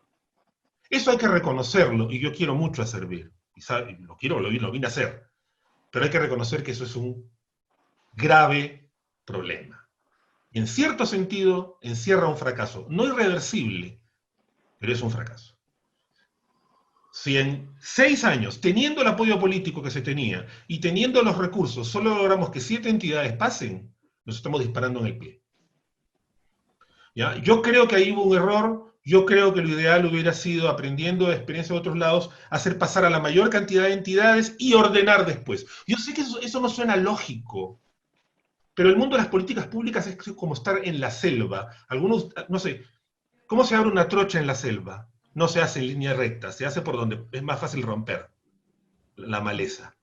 Eso hay que reconocerlo, y yo quiero mucho a Servir, y lo vine a hacer, pero hay que reconocer que eso es un grave problema. Y en cierto sentido, encierra un fracaso, no irreversible, pero es un fracaso. Si en 6 años, teniendo el apoyo político que se tenía y teniendo los recursos, solo logramos que 7 entidades pasen, nos estamos disparando en el pie. ¿Ya? Yo creo que ahí hubo un error, yo creo que lo ideal hubiera sido, aprendiendo de experiencia de otros lados, hacer pasar a la mayor cantidad de entidades y ordenar después. Yo sé que eso no suena lógico, pero el mundo de las políticas públicas es como estar en la selva. Algunos, no sé, ¿cómo se abre una trocha en la selva? No se hace en línea recta, se hace por donde es más fácil romper la maleza.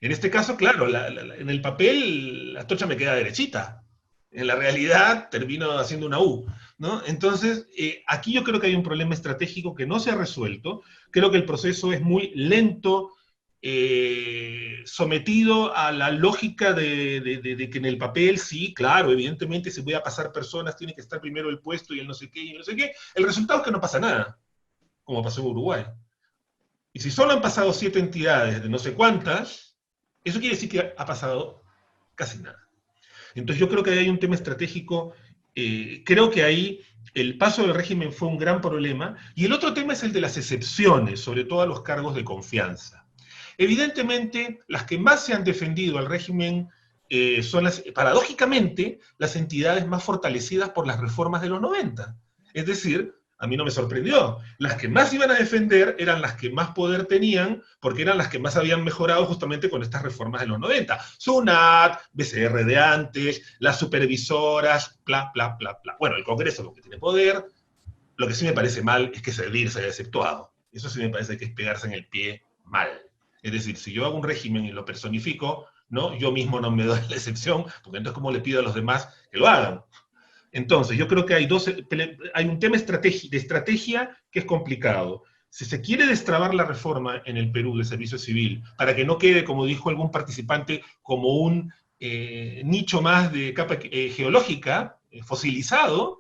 En este caso, claro, en el papel la trocha me queda derechita. En la realidad termino haciendo una U, ¿no? Entonces, aquí yo creo que hay un problema estratégico que no se ha resuelto. Creo que el proceso es muy lento, sometido a la lógica de que en el papel, sí, claro, evidentemente si voy a pasar personas, tiene que estar primero el puesto y el no sé qué y el no sé qué. El resultado es que no pasa nada, como pasó en Uruguay. Y si solo han pasado 7 entidades de no sé cuántas, eso quiere decir que ha pasado casi nada. Entonces yo creo que ahí hay un tema estratégico, creo que ahí el paso del régimen fue un gran problema, y el otro tema es el de las excepciones, sobre todo a los cargos de confianza. Evidentemente, las que más se han defendido al régimen son, paradójicamente, las entidades más fortalecidas por las reformas de los 90. Es decir, a mí no me sorprendió. Las que más iban a defender eran las que más poder tenían, porque eran las que más habían mejorado justamente con estas reformas de los 90. SUNAT, BCR de antes, las supervisoras, bla, bla, bla, bla. Bueno, el Congreso es lo que tiene poder. Lo que sí me parece mal es que Servir se haya exceptuado. Eso sí me parece que es pegarse en el pie mal. Es decir, si yo hago un régimen y lo personifico, ¿no? Yo mismo no me doy la excepción, porque entonces ¿cómo le pido a los demás que lo hagan? Entonces, yo creo que hay un tema de estrategia que es complicado. Si se quiere destrabar la reforma en el Perú del servicio civil, para que no quede, como dijo algún participante, como un nicho más de capa geológica, fosilizado,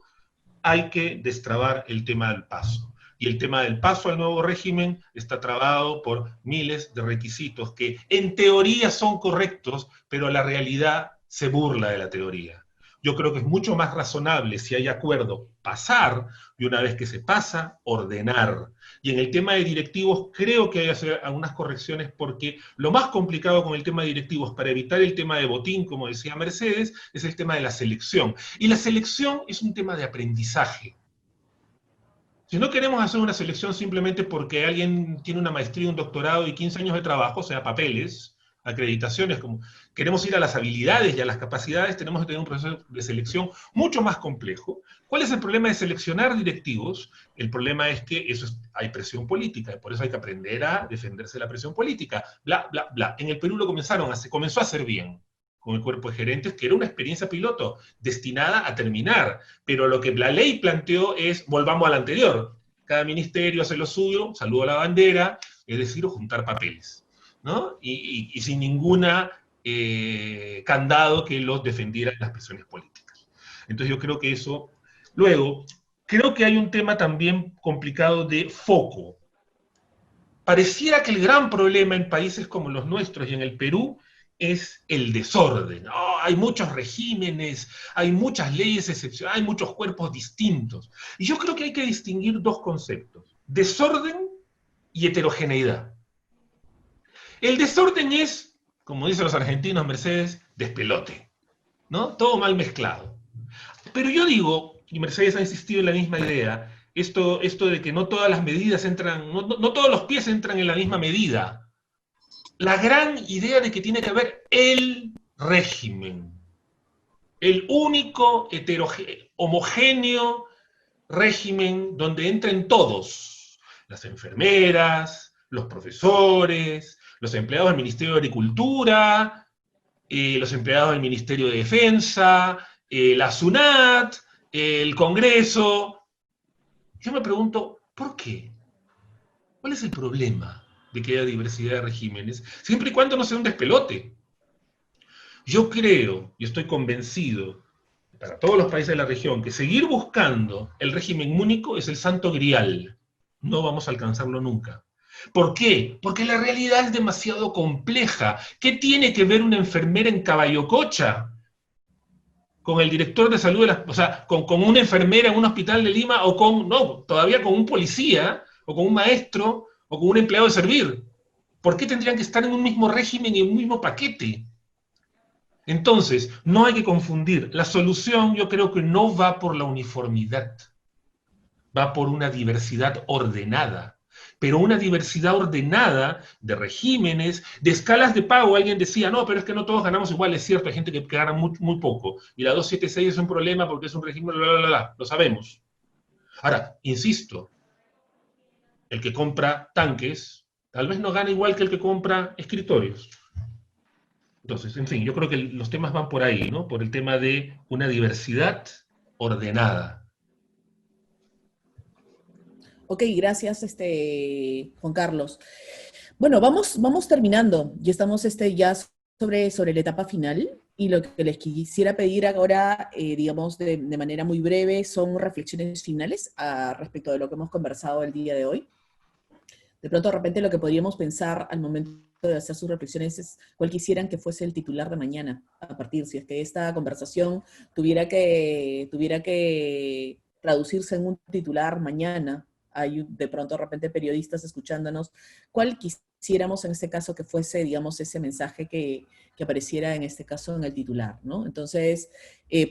hay que destrabar el tema del paso. Y el tema del paso al nuevo régimen está trabado por miles de requisitos que en teoría son correctos, pero la realidad se burla de la teoría. Yo creo que es mucho más razonable, si hay acuerdo, pasar, y una vez que se pasa, ordenar. Y en el tema de directivos creo que hay que hacer algunas correcciones, porque lo más complicado con el tema de directivos, para evitar el tema de botín, como decía Mercedes, es el tema de la selección. Y la selección es un tema de aprendizaje. Si no queremos hacer una selección simplemente porque alguien tiene una maestría, un doctorado y 15 años de trabajo, o sea, papeles, acreditaciones, como queremos ir a las habilidades y a las capacidades, tenemos que tener un proceso de selección mucho más complejo. ¿Cuál es el problema de seleccionar directivos? El problema es que hay presión política, y por eso hay que aprender a defenderse de la presión política, bla, bla, bla. En el Perú comenzó a hacer bien. con el cuerpo de gerentes, que era una experiencia piloto destinada a terminar. Pero lo que la ley planteó es, volvamos al anterior, cada ministerio hace lo suyo, saludo a la bandera, es decir, juntar papeles, ¿no? Y sin ninguna candado que los defendiera en las presiones políticas. Entonces yo creo que eso... Luego, creo que hay un tema también complicado de foco. Pareciera que el gran problema en países como los nuestros y en el Perú es el desorden. Oh, hay muchos regímenes, hay muchas leyes excepcionales, hay muchos cuerpos distintos. Y yo creo que hay que distinguir dos conceptos: desorden y heterogeneidad. El desorden es, como dicen los argentinos, Mercedes, despelote, ¿no? Todo mal mezclado. Pero yo digo, y Mercedes ha insistido en la misma idea, esto de que no todas las medidas entran, no todos los pies entran en la misma medida. La gran idea de que tiene que haber el régimen, el único homogéneo régimen donde entren todos, las enfermeras, los profesores, los empleados del Ministerio de Agricultura, los empleados del Ministerio de Defensa, la SUNAT, el Congreso. Yo me pregunto, ¿por qué? ¿Cuál es el problema de que haya diversidad de regímenes? Siempre y cuando no sea un despelote. Yo creo, y estoy convencido, para todos los países de la región, que seguir buscando el régimen único es el santo grial. No vamos a alcanzarlo nunca. ¿Por qué? Porque la realidad es demasiado compleja. ¿Qué tiene que ver una enfermera en Caballococha con el director de salud, o sea, con una enfermera en un hospital de Lima, o todavía con un policía, o con un maestro, o con un empleado de servir? ¿Por qué tendrían que estar en un mismo régimen y en un mismo paquete? Entonces, no hay que confundir. La solución, yo creo que no va por la uniformidad, va por una diversidad ordenada. Pero una diversidad ordenada de regímenes, de escalas de pago. Alguien decía, no, pero es que no todos ganamos igual. Es cierto, hay gente que gana muy, muy poco. Y la 276 es un problema porque es un régimen, lo sabemos. Ahora, insisto, el que compra tanques tal vez no gana igual que el que compra escritorios. Entonces, en fin, yo creo que los temas van por ahí, ¿no? Por el tema de una diversidad ordenada. Ok, gracias, Juan Carlos. Bueno, vamos terminando. Ya estamos ya sobre la etapa final, y lo que les quisiera pedir ahora, digamos, de manera muy breve, son reflexiones finales respecto de lo que hemos conversado el día de hoy. De pronto, de repente, lo que podríamos pensar al momento de hacer sus reflexiones es cuál quisieran que fuese el titular de mañana, a partir, si es que esta conversación tuviera que traducirse en un titular mañana. Hay de pronto de repente periodistas escuchándonos, ¿cuál quisiéramos en este caso que fuese, digamos, ese mensaje que apareciera en este caso en el titular, ¿no? Entonces,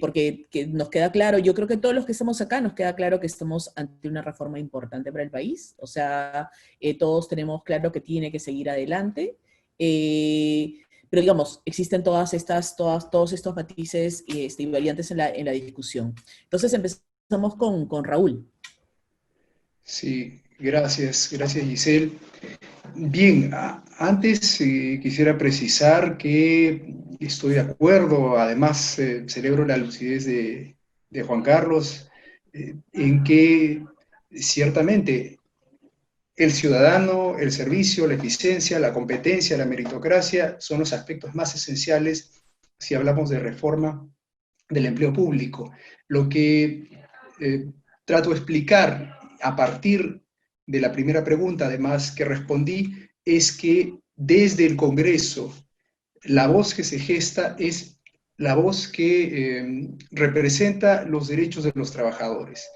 porque nos queda claro, yo creo que todos los que estamos acá nos queda claro que estamos ante una reforma importante para el país, o sea, todos tenemos claro que tiene que seguir adelante, pero digamos, existen todos estos matices y variantes en la discusión. Entonces empezamos con Raúl. Sí, gracias Giselle. Bien, antes quisiera precisar que estoy de acuerdo, además celebro la lucidez de Juan Carlos, en que ciertamente el ciudadano, el servicio, la eficiencia, la competencia, la meritocracia son los aspectos más esenciales si hablamos de reforma del empleo público. Lo que trato de explicar a partir de la primera pregunta, además, que respondí, es que desde el Congreso la voz que se gesta es la voz que representa los derechos de los trabajadores.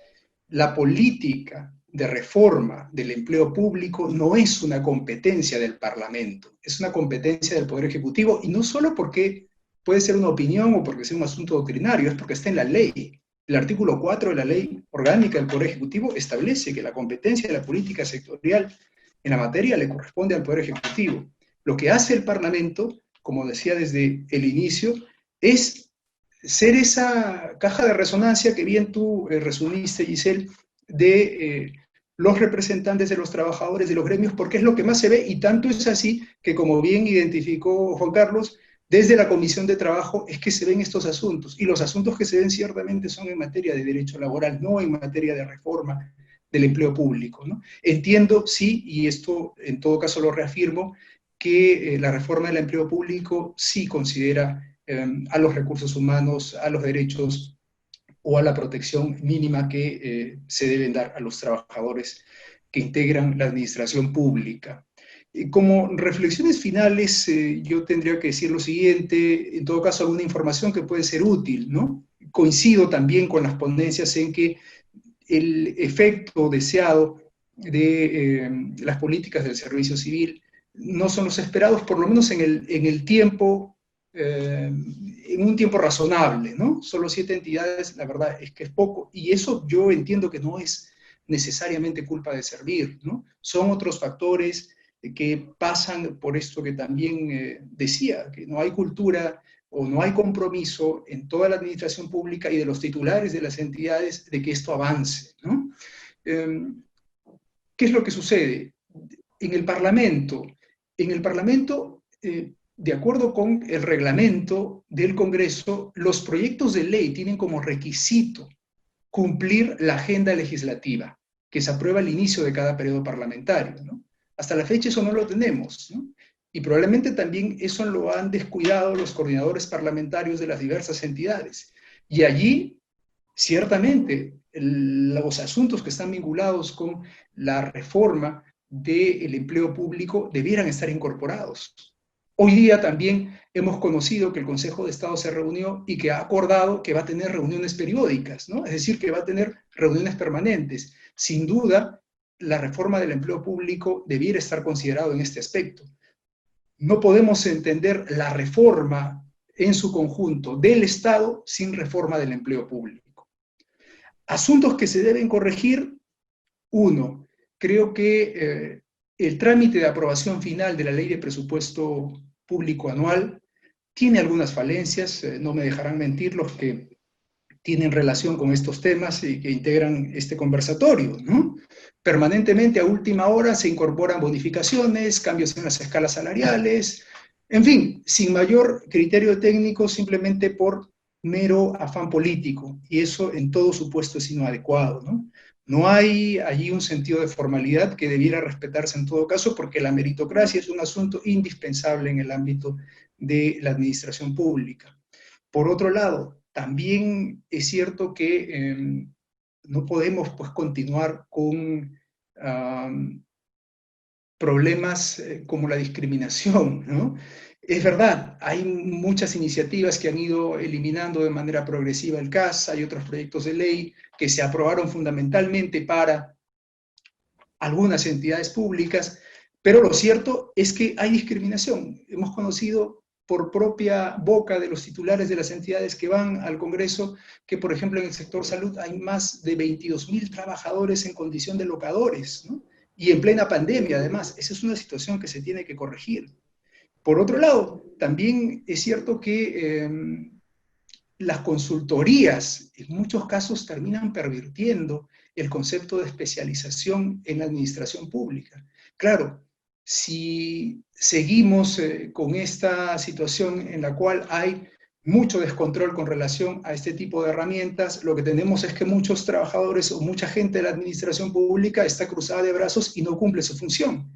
La política de reforma del empleo público no es una competencia del Parlamento, es una competencia del Poder Ejecutivo, y no solo porque puede ser una opinión o porque sea un asunto doctrinario, es porque está en la ley. El artículo 4 de la Ley Orgánica del Poder Ejecutivo establece que la competencia de la política sectorial en la materia le corresponde al Poder Ejecutivo. Lo que hace el Parlamento, como decía desde el inicio, es ser esa caja de resonancia que bien tú resumiste, Giselle, de los representantes de los trabajadores, de los gremios, porque es lo que más se ve, y tanto es así que, como bien identificó Juan Carlos, desde la Comisión de Trabajo es que se ven estos asuntos, y los asuntos que se ven ciertamente son en materia de derecho laboral, no en materia de reforma del empleo público, ¿no? Entiendo, sí, y esto en todo caso lo reafirmo, que la reforma del empleo público sí considera a los recursos humanos, a los derechos o a la protección mínima que se deben dar a los trabajadores que integran la administración pública. Como reflexiones finales, yo tendría que decir lo siguiente, en todo caso alguna información que puede ser útil, ¿no? Coincido también con las ponencias en que el efecto deseado de las políticas del servicio civil no son los esperados, por lo menos en el tiempo, en un tiempo razonable, ¿no? Solo 7 entidades, la verdad es que es poco, y eso yo entiendo que no es necesariamente culpa de Servir, ¿no? Son otros factores que pasan por esto que también decía, que no hay cultura o no hay compromiso en toda la administración pública y de los titulares de las entidades de que esto avance, ¿no? ¿Qué es lo que sucede? En el Parlamento, de acuerdo con el reglamento del Congreso, los proyectos de ley tienen como requisito cumplir la agenda legislativa que se aprueba al inicio de cada periodo parlamentario, ¿no? Hasta la fecha eso no lo tenemos, ¿no? Y probablemente también eso lo han descuidado los coordinadores parlamentarios de las diversas entidades. Y allí, ciertamente, los asuntos que están vinculados con la reforma del empleo público debieran estar incorporados. Hoy día también hemos conocido que el Consejo de Estado se reunió y que ha acordado que va a tener reuniones periódicas, ¿no? Es decir, que va a tener reuniones permanentes. Sin duda, la reforma del empleo público debiera estar considerado en este aspecto. No podemos entender la reforma en su conjunto del Estado sin reforma del empleo público. Asuntos que se deben corregir. Uno, creo que el trámite de aprobación final de la Ley de Presupuesto Público Anual tiene algunas falencias, no me dejarán mentir los que tienen relación con estos temas y que integran este conversatorio, ¿no? Permanentemente a última hora se incorporan bonificaciones, cambios en las escalas salariales, en fin, sin mayor criterio técnico, simplemente por mero afán político, y eso en todo supuesto es inadecuado, ¿no? No hay allí un sentido de formalidad que debiera respetarse en todo caso, porque la meritocracia es un asunto indispensable en el ámbito de la administración pública. Por otro lado, también es cierto que no podemos pues, continuar con problemas como la discriminación, ¿no? Es verdad, hay muchas iniciativas que han ido eliminando de manera progresiva el CAS, hay otros proyectos de ley que se aprobaron fundamentalmente para algunas entidades públicas, pero lo cierto es que hay discriminación. Hemos conocido por propia boca de los titulares de las entidades que van al Congreso, que por ejemplo en el sector salud hay más de 22.000 trabajadores en condición de locadores, ¿no? Y en plena pandemia además. Esa es una situación que se tiene que corregir. Por otro lado, también es cierto que las consultorías en muchos casos terminan pervirtiendo el concepto de especialización en la administración pública. Claro, si seguimos con esta situación en la cual hay mucho descontrol con relación a este tipo de herramientas, lo que tenemos es que muchos trabajadores o mucha gente de la administración pública está cruzada de brazos y no cumple su función.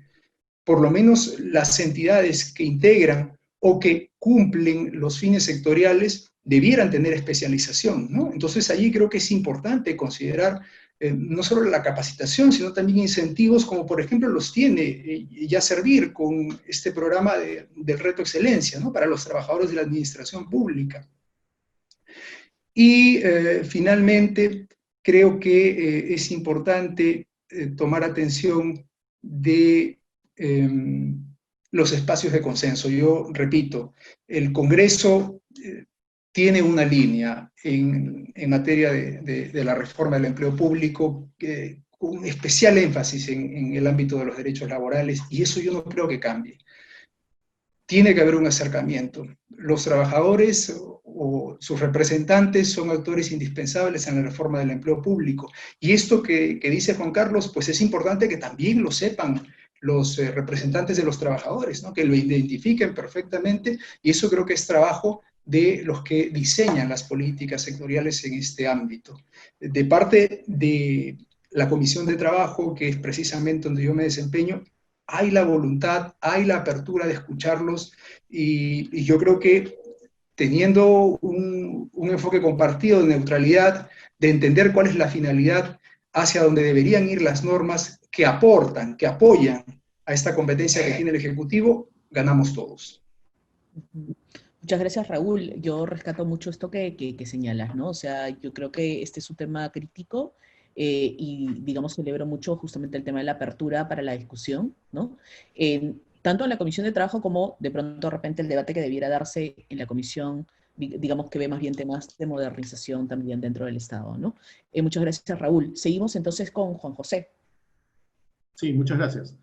Por lo menos las entidades que integran o que cumplen los fines sectoriales debieran tener especialización, ¿no? Entonces allí creo que es importante considerar no solo la capacitación, sino también incentivos como por ejemplo los tiene ya Servir con este programa del Reto Excelencia, ¿no? Para los trabajadores de la administración pública. Y finalmente creo que es importante tomar atención de los espacios de consenso. Yo repito, el Congreso tiene una línea en materia de la reforma del empleo público, con especial énfasis en el ámbito de los derechos laborales, y eso yo no creo que cambie. Tiene que haber un acercamiento. Los trabajadores o sus representantes son actores indispensables en la reforma del empleo público. Y esto que dice Juan Carlos, pues es importante que también lo sepan los representantes de los trabajadores, ¿no? Que lo identifiquen perfectamente, y eso creo que es trabajo de los que diseñan las políticas sectoriales en este ámbito. De parte de la Comisión de Trabajo, que es precisamente donde yo me desempeño, hay la voluntad, hay la apertura de escucharlos, y yo creo que teniendo un enfoque compartido de neutralidad, de entender cuál es la finalidad, hacia donde deberían ir las normas que aportan, que apoyan a esta competencia que tiene el Ejecutivo, ganamos todos. Muchas gracias, Raúl. Yo rescato mucho esto que señalas, ¿no? O sea, yo creo que este es un tema crítico y, digamos, celebro mucho justamente el tema de la apertura para la discusión, ¿no? Tanto en la Comisión de Trabajo como, de pronto, de repente, el debate que debiera darse en la Comisión, digamos, que ve más bien temas de modernización también dentro del Estado, ¿no? Muchas gracias, Raúl. Seguimos entonces con Juan José. Sí, muchas gracias.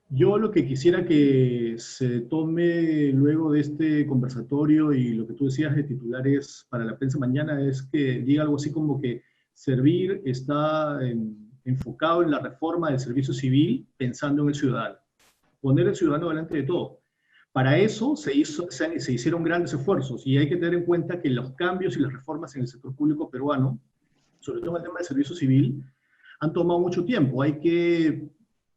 Yo lo que quisiera que se tome luego de este conversatorio y lo que tú decías de titulares para la prensa mañana es que diga algo así como que Servir está enfocado en la reforma del servicio civil pensando en el ciudadano. Poner al ciudadano delante de todo. Para eso se hicieron grandes esfuerzos y hay que tener en cuenta que los cambios y las reformas en el sector público peruano, sobre todo en el tema del servicio civil, han tomado mucho tiempo.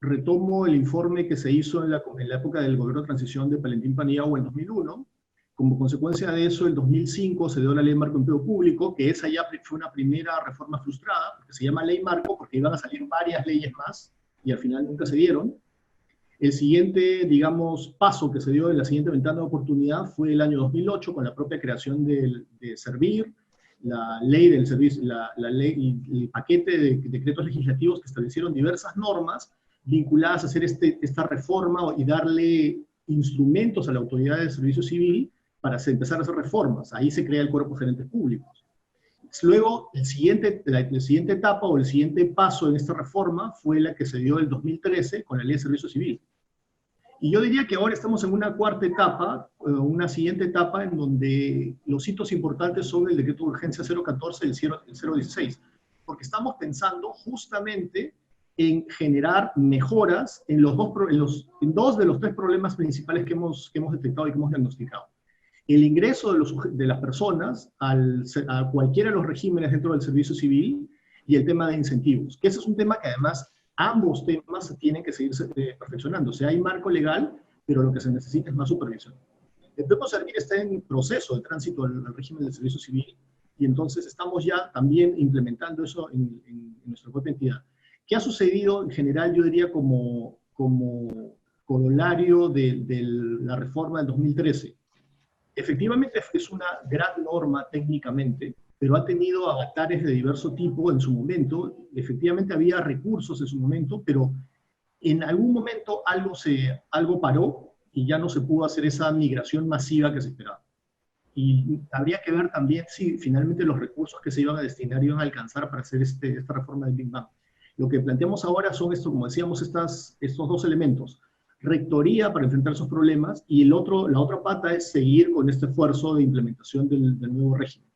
Retomo el informe que se hizo en la época del gobierno de transición de Valentín Paniagua en 2001. Como consecuencia de eso, en 2005 se dio la Ley Marco de Empleo Público, que esa ya fue una primera reforma frustrada, porque se llama Ley Marco porque iban a salir varias leyes más y al final nunca se dieron. El siguiente, digamos, paso que se dio en la siguiente ventana de oportunidad fue el año 2008 con la propia creación de Servir, la ley del servicio, la ley y el paquete de decretos legislativos que establecieron diversas normas vinculadas a hacer esta reforma y darle instrumentos a la autoridad de servicio civil para empezar a hacer reformas. Ahí se crea el cuerpo de gerentes públicos. Luego, la siguiente etapa o el siguiente paso en esta reforma fue la que se dio en el 2013 con la Ley de Servicio Civil. Y yo diría que ahora estamos en una cuarta etapa, una siguiente etapa en donde los hitos importantes son el decreto de urgencia 014 y el 016, porque estamos pensando justamente en generar mejoras en dos de los tres problemas principales que hemos detectado y que hemos diagnosticado. El ingreso de las personas a cualquiera de los regímenes dentro del servicio civil y el tema de incentivos, que ese es un tema que además ambos temas tienen que seguirse perfeccionando. O sea, hay marco legal, pero lo que se necesita es más supervisión. El Grupo Servir está en proceso de tránsito al régimen del servicio civil y entonces estamos ya también implementando eso en nuestra propia entidad. ¿Qué ha sucedido en general, yo diría, como corolario de la reforma del 2013? Efectivamente es una gran norma técnicamente, pero ha tenido avatares de diverso tipo en su momento. Efectivamente había recursos en su momento, pero en algún momento algo paró y ya no se pudo hacer esa migración masiva que se esperaba. Y habría que ver también si finalmente los recursos que se iban a destinar iban a alcanzar para hacer esta reforma del Big Bang. Lo que planteamos ahora son como decíamos, estos dos elementos. Rectoría para enfrentar esos problemas y la otra pata es seguir con este esfuerzo de implementación del nuevo régimen.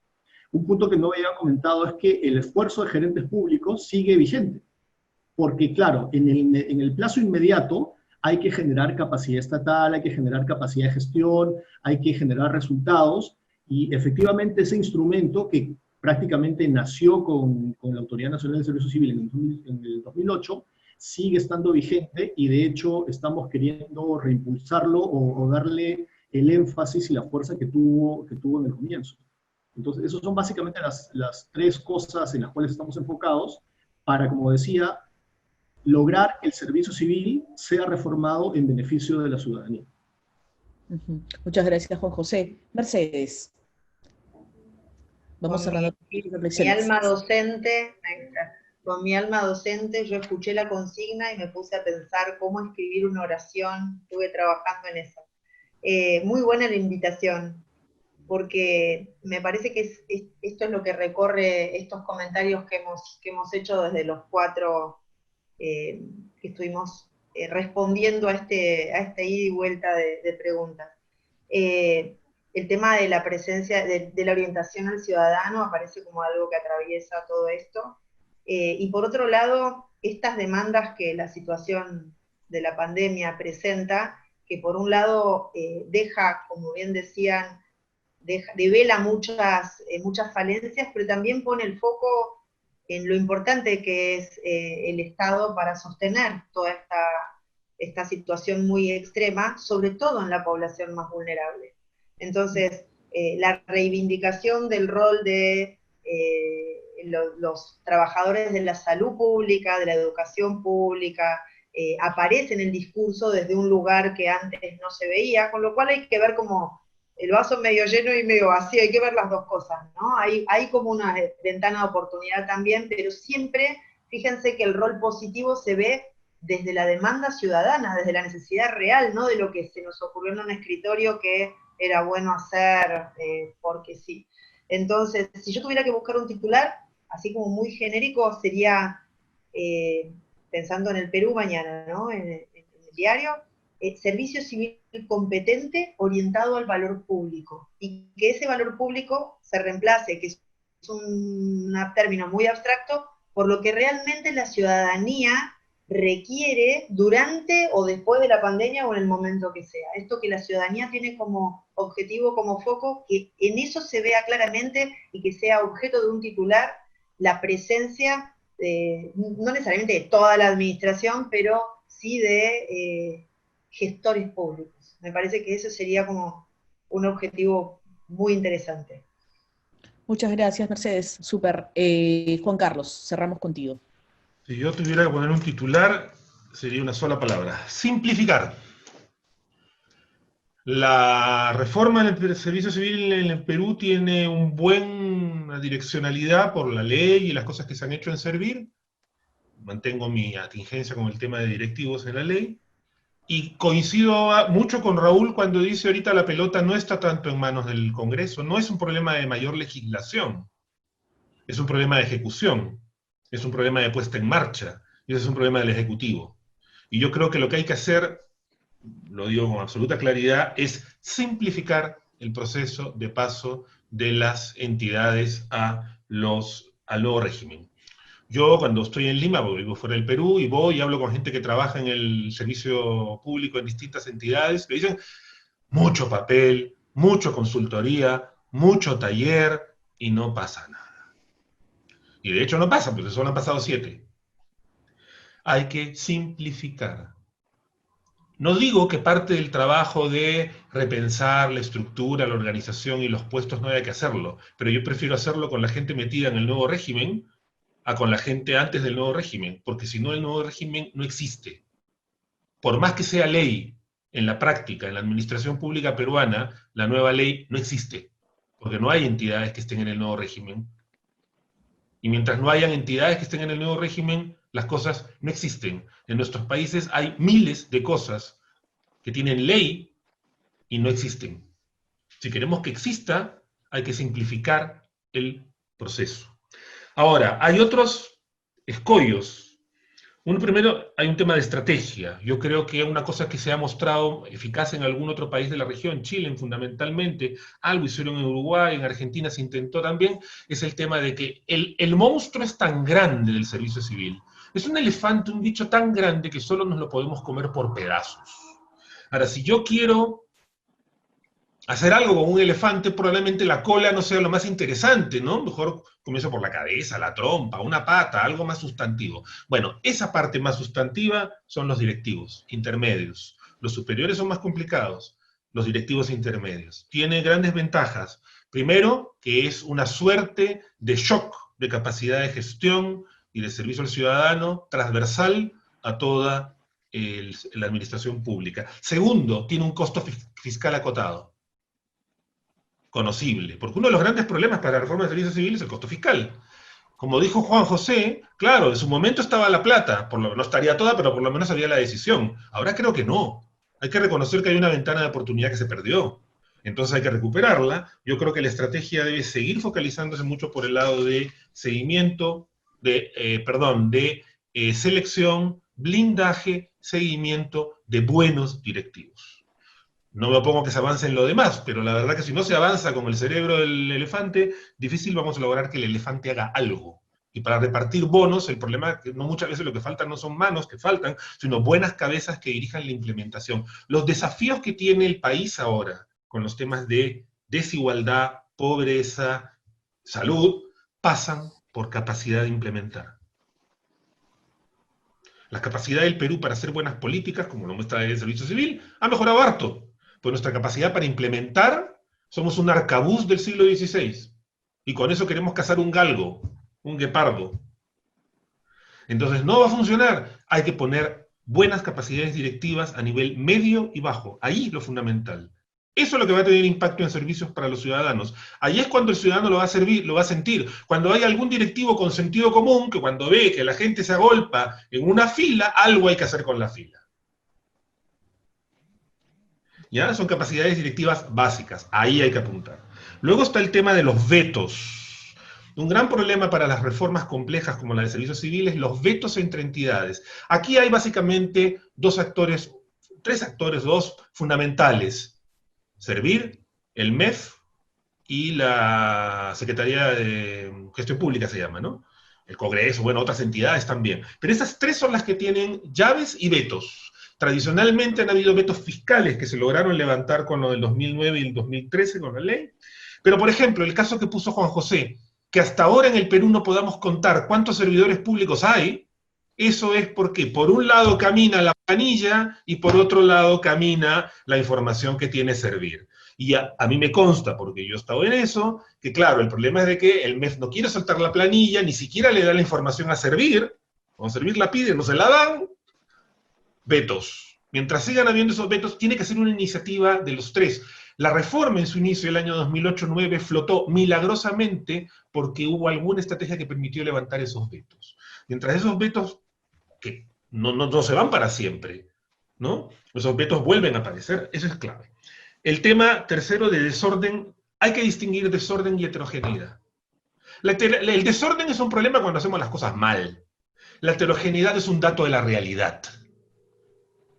Un punto que no había comentado es que el esfuerzo de gerentes públicos sigue vigente, porque claro, en el plazo inmediato hay que generar capacidad estatal, hay que generar capacidad de gestión, hay que generar resultados, y efectivamente ese instrumento que prácticamente nació con la Autoridad Nacional de Servicio Civil en el 2008, sigue estando vigente y de hecho estamos queriendo reimpulsarlo o darle el énfasis y la fuerza que tuvo en el comienzo. Entonces, esas son básicamente las tres cosas en las cuales estamos enfocados para, como decía, lograr que el servicio civil sea reformado en beneficio de la ciudadanía. Muchas gracias, Juan José. Mercedes. Vamos cerrando. Mi alma docente, con mi alma docente, yo escuché la consigna y me puse a pensar cómo escribir una oración. Estuve trabajando en eso. Muy buena la invitación, porque me parece que esto es lo que recorre estos comentarios que hemos hecho desde los cuatro que estuvimos respondiendo a este ida y vuelta de preguntas. El tema de la presencia, de la orientación al ciudadano aparece como algo que atraviesa todo esto. Y por otro lado, estas demandas que la situación de la pandemia presenta, que por un lado deja, como bien decían, devela muchas falencias, pero también pone el foco en lo importante que es el Estado para sostener toda esta situación muy extrema, sobre todo en la población más vulnerable. Entonces, la reivindicación del rol de los trabajadores de la salud pública, de la educación pública, aparece en el discurso desde un lugar que antes no se veía, con lo cual hay que ver como el vaso medio lleno y medio vacío, hay que ver las dos cosas, ¿no? Hay como una ventana de oportunidad también, pero siempre, fíjense que el rol positivo se ve desde la demanda ciudadana, desde la necesidad real, no de lo que se nos ocurrió en un escritorio que era bueno hacer porque sí. Entonces, si yo tuviera que buscar un titular, así como muy genérico, sería, pensando en el Perú mañana, ¿no? En el diario, servicio civil competente orientado al valor público, y que ese valor público se reemplace, que es un término muy abstracto, por lo que realmente la ciudadanía requiere durante o después de la pandemia o en el momento que sea. Esto que la ciudadanía tiene como objetivo, como foco, que en eso se vea claramente y que sea objeto de un titular la presencia, no necesariamente de toda la administración, pero sí de gestores públicos. Me parece que eso sería como un objetivo muy interesante. Muchas gracias, Mercedes. Súper. Juan Carlos, cerramos contigo. Si yo tuviera que poner un titular, sería una sola palabra: simplificar. La reforma en el servicio civil en el Perú tiene una direccionalidad por la ley y las cosas que se han hecho en Servir. Mantengo mi atingencia con el tema de directivos en la ley. Y coincido mucho con Raúl cuando dice ahorita la pelota no está tanto en manos del Congreso, no es un problema de mayor legislación, es un problema de ejecución, es un problema de puesta en marcha, y ese es un problema del Ejecutivo. Y yo creo que lo que hay que hacer, lo digo con absoluta claridad, es simplificar el proceso de paso de las entidades al nuevo régimen. Yo cuando estoy en Lima, porque vivo fuera del Perú, y voy y hablo con gente que trabaja en el servicio público en distintas entidades, me dicen mucho papel, mucho consultoría, mucho taller, y no pasa nada. Y de hecho no pasa, porque solo han pasado 7. Hay que simplificar. No digo que parte del trabajo de repensar la estructura, la organización y los puestos no haya que hacerlo, pero yo prefiero hacerlo con la gente metida en el nuevo régimen a con la gente antes del nuevo régimen, porque si no, el nuevo régimen no existe. Por más que sea ley, en la práctica, en la administración pública peruana, la nueva ley no existe, porque no hay entidades que estén en el nuevo régimen. Y mientras no hayan entidades que estén en el nuevo régimen, las cosas no existen. En nuestros países hay miles de cosas que tienen ley y no existen. Si queremos que exista, hay que simplificar el proceso. Ahora, hay otros escollos. Uno primero, hay un tema de estrategia. Yo creo que una cosa que se ha mostrado eficaz en algún otro país de la región, Chile fundamentalmente, algo hicieron en Uruguay, en Argentina se intentó también, es el tema de que el monstruo es tan grande del servicio civil. Es un elefante, un bicho tan grande que solo nos lo podemos comer por pedazos. Ahora, si yo quiero hacer algo con un elefante, probablemente la cola no sea lo más interesante, ¿no? Mejor comienzo por la cabeza, la trompa, una pata, algo más sustantivo. Bueno, esa parte más sustantiva son los directivos intermedios. Los superiores son más complicados, los directivos intermedios. Tiene grandes ventajas. Primero, que es una suerte de shock de capacidad de gestión y de servicio al ciudadano transversal a toda la administración pública. Segundo, tiene un costo fiscal acotado, conocible, porque uno de los grandes problemas para la reforma del servicio civil es el costo fiscal. Como dijo Juan José, claro, en su momento estaba la plata, no estaría toda, pero por lo menos había la decisión. Ahora creo que no. Hay que reconocer que hay una ventana de oportunidad que se perdió. Entonces hay que recuperarla. Yo creo que la estrategia debe seguir focalizándose mucho por el lado de seguimiento, de selección, blindaje, seguimiento de buenos directivos. No me opongo que se avance en lo demás, pero la verdad que si no se avanza con el cerebro del elefante, difícil vamos a lograr que el elefante haga algo. Y para repartir bonos, el problema es que no muchas veces lo que faltan no son manos que faltan, sino buenas cabezas que dirijan la implementación. Los desafíos que tiene el país ahora, con los temas de desigualdad, pobreza, salud, pasan por capacidad de implementar. La capacidad del Perú para hacer buenas políticas, como lo muestra el Servicio Civil, ha mejorado harto. Pues nuestra capacidad para implementar, somos un arcabuz del siglo XVI. Y con eso queremos cazar un galgo, un guepardo. Entonces no va a funcionar. Hay que poner buenas capacidades directivas a nivel medio y bajo. Ahí lo fundamental. Eso es lo que va a tener impacto en servicios para los ciudadanos. Ahí es cuando el ciudadano lo va a sentir. Cuando hay algún directivo con sentido común, que cuando ve que la gente se agolpa en una fila, algo hay que hacer con la fila. ¿Ya? Son capacidades directivas básicas. Ahí hay que apuntar. Luego está el tema de los vetos. Un gran problema para las reformas complejas como la de servicios civiles, los vetos entre entidades. Aquí hay básicamente dos fundamentales. Servir, el MEF y la Secretaría de Gestión Pública se llama, ¿no? El Congreso, bueno, otras entidades también. Pero esas tres son las que tienen llaves y vetos. Tradicionalmente han habido vetos fiscales que se lograron levantar con lo del 2009 y el 2013 con la ley. Pero, por ejemplo, el caso que puso Juan José, que hasta ahora en el Perú no podamos contar cuántos servidores públicos hay, eso es porque por un lado camina la planilla y por otro lado camina la información que tiene Servir. Y a mí me consta, porque yo he estado en eso, que claro, el problema es de que el MEF no quiere soltar la planilla, ni siquiera le da la información a Servir. Cuando Servir la pide, no se la dan. Vetos. Mientras sigan habiendo esos vetos, tiene que ser una iniciativa de los tres. La reforma en su inicio, el año 2008-2009, flotó milagrosamente porque hubo alguna estrategia que permitió levantar esos vetos. Mientras esos vetos, que no se van para siempre, ¿no? Esos vetos vuelven a aparecer, eso es clave. El tema tercero de desorden, hay que distinguir desorden y heterogeneidad. El desorden es un problema cuando hacemos las cosas mal. La heterogeneidad es un dato de la realidad.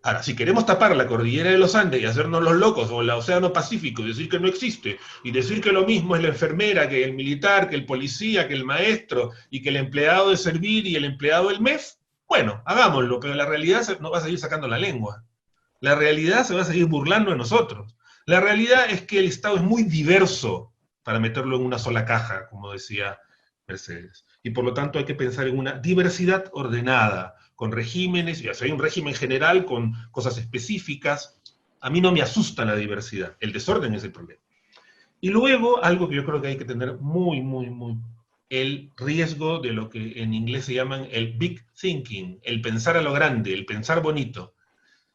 Ahora, si queremos tapar la cordillera de los Andes y hacernos los locos, o el Océano Pacífico, y decir que no existe, y decir que lo mismo es la enfermera, que el militar, que el policía, que el maestro, y que el empleado de Servir y el empleado del MEF, bueno, hagámoslo, pero la realidad nos va a seguir sacando la lengua. La realidad se va a seguir burlando de nosotros. La realidad es que el Estado es muy diverso para meterlo en una sola caja, como decía Mercedes. Y por lo tanto hay que pensar en una diversidad ordenada, con regímenes, y hay un régimen general con cosas específicas. A mí no me asusta la diversidad, el desorden es el problema. Y luego, algo que yo creo que hay que tener muy, el riesgo de lo que en inglés se llaman el big thinking, el pensar a lo grande, el pensar bonito.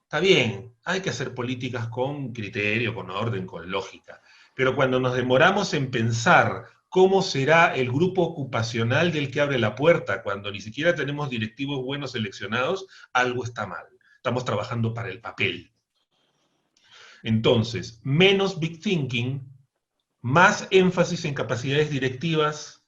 Está bien, hay que hacer políticas con criterio, con orden, con lógica, pero cuando nos demoramos en pensar cómo será el grupo ocupacional del que abre la puerta, cuando ni siquiera tenemos directivos buenos seleccionados, algo está mal. Estamos trabajando para el papel. Entonces, menos big thinking, más énfasis en capacidades directivas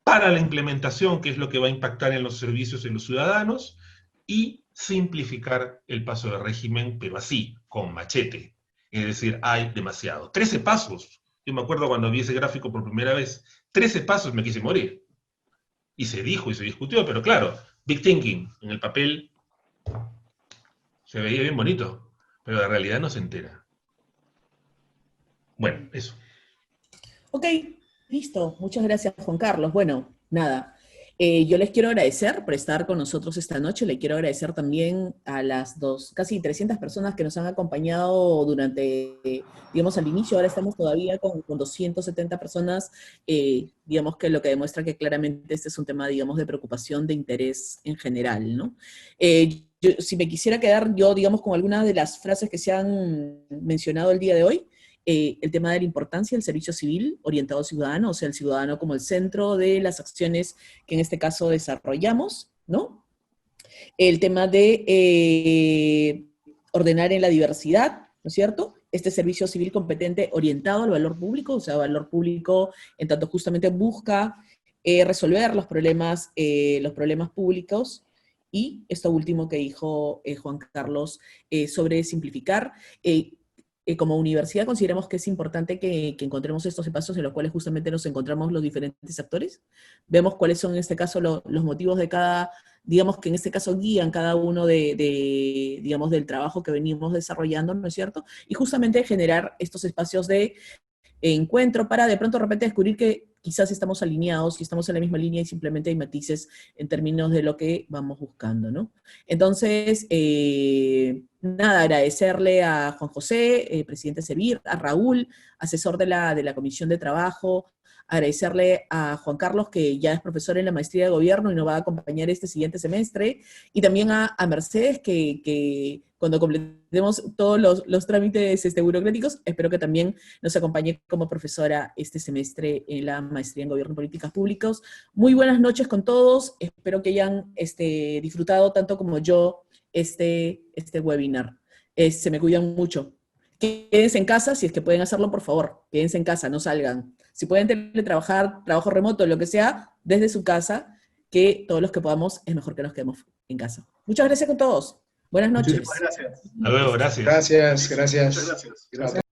para la implementación, que es lo que va a impactar en los servicios y los ciudadanos, y simplificar el paso de régimen, pero así, con machete. Es decir, hay demasiado. 13 pasos. Yo me acuerdo cuando vi ese gráfico por primera vez, 13 pasos me quise morir. Y se dijo y se discutió, pero claro, big thinking, en el papel se veía bien bonito, pero la realidad no se entera. Bueno, eso. Ok, listo. Muchas gracias, Juan Carlos. Bueno, nada. Yo les quiero agradecer por estar con nosotros esta noche. Le quiero agradecer también a las casi 300 personas que nos han acompañado durante, digamos, al inicio. Ahora estamos todavía con 270 personas, digamos que lo que demuestra que claramente este es un tema, digamos, de preocupación, de interés en general, ¿no? Si me quisiera quedar yo, digamos, con alguna de las frases que se han mencionado el día de hoy, el tema de la importancia del servicio civil orientado al ciudadano, o sea, el ciudadano como el centro de las acciones que en este caso desarrollamos, ¿no? El tema de ordenar en la diversidad, ¿no es cierto? Este servicio civil competente orientado al valor público, o sea, valor público en tanto justamente busca resolver los problemas públicos, y esto último que dijo Juan Carlos sobre simplificar. como universidad consideramos que es importante que encontremos estos espacios en los cuales justamente nos encontramos los diferentes actores, vemos cuáles son en este caso los motivos de cada, digamos que en este caso guían cada uno digamos, del trabajo que venimos desarrollando, ¿no es cierto? Y justamente generar estos espacios de encuentro para de pronto de repente descubrir que quizás estamos alineados y estamos en la misma línea y simplemente hay matices en términos de lo que vamos buscando, ¿no? Entonces, nada, agradecerle a Juan José, presidente de Servir, a Raúl, asesor de la Comisión de Trabajo, agradecerle a Juan Carlos, que ya es profesor en la Maestría de Gobierno y nos va a acompañar este siguiente semestre, y también a Mercedes, que cuando completemos todos los trámites burocráticos, espero que también nos acompañe como profesora este semestre en la Maestría en Gobierno y Políticas Públicas. Muy buenas noches con todos, espero que hayan disfrutado tanto como yo este webinar. Se me cuidan mucho. Quédense en casa, si es que pueden hacerlo, por favor, quédense en casa, no salgan. Si pueden teletrabajar, trabajo remoto, lo que sea, desde su casa, que todos los que podamos, es mejor que nos quedemos en casa. Muchas gracias con todos. Buenas noches. Muchísimas gracias. Hasta luego, gracias. Gracias, gracias. Muchas gracias. Gracias.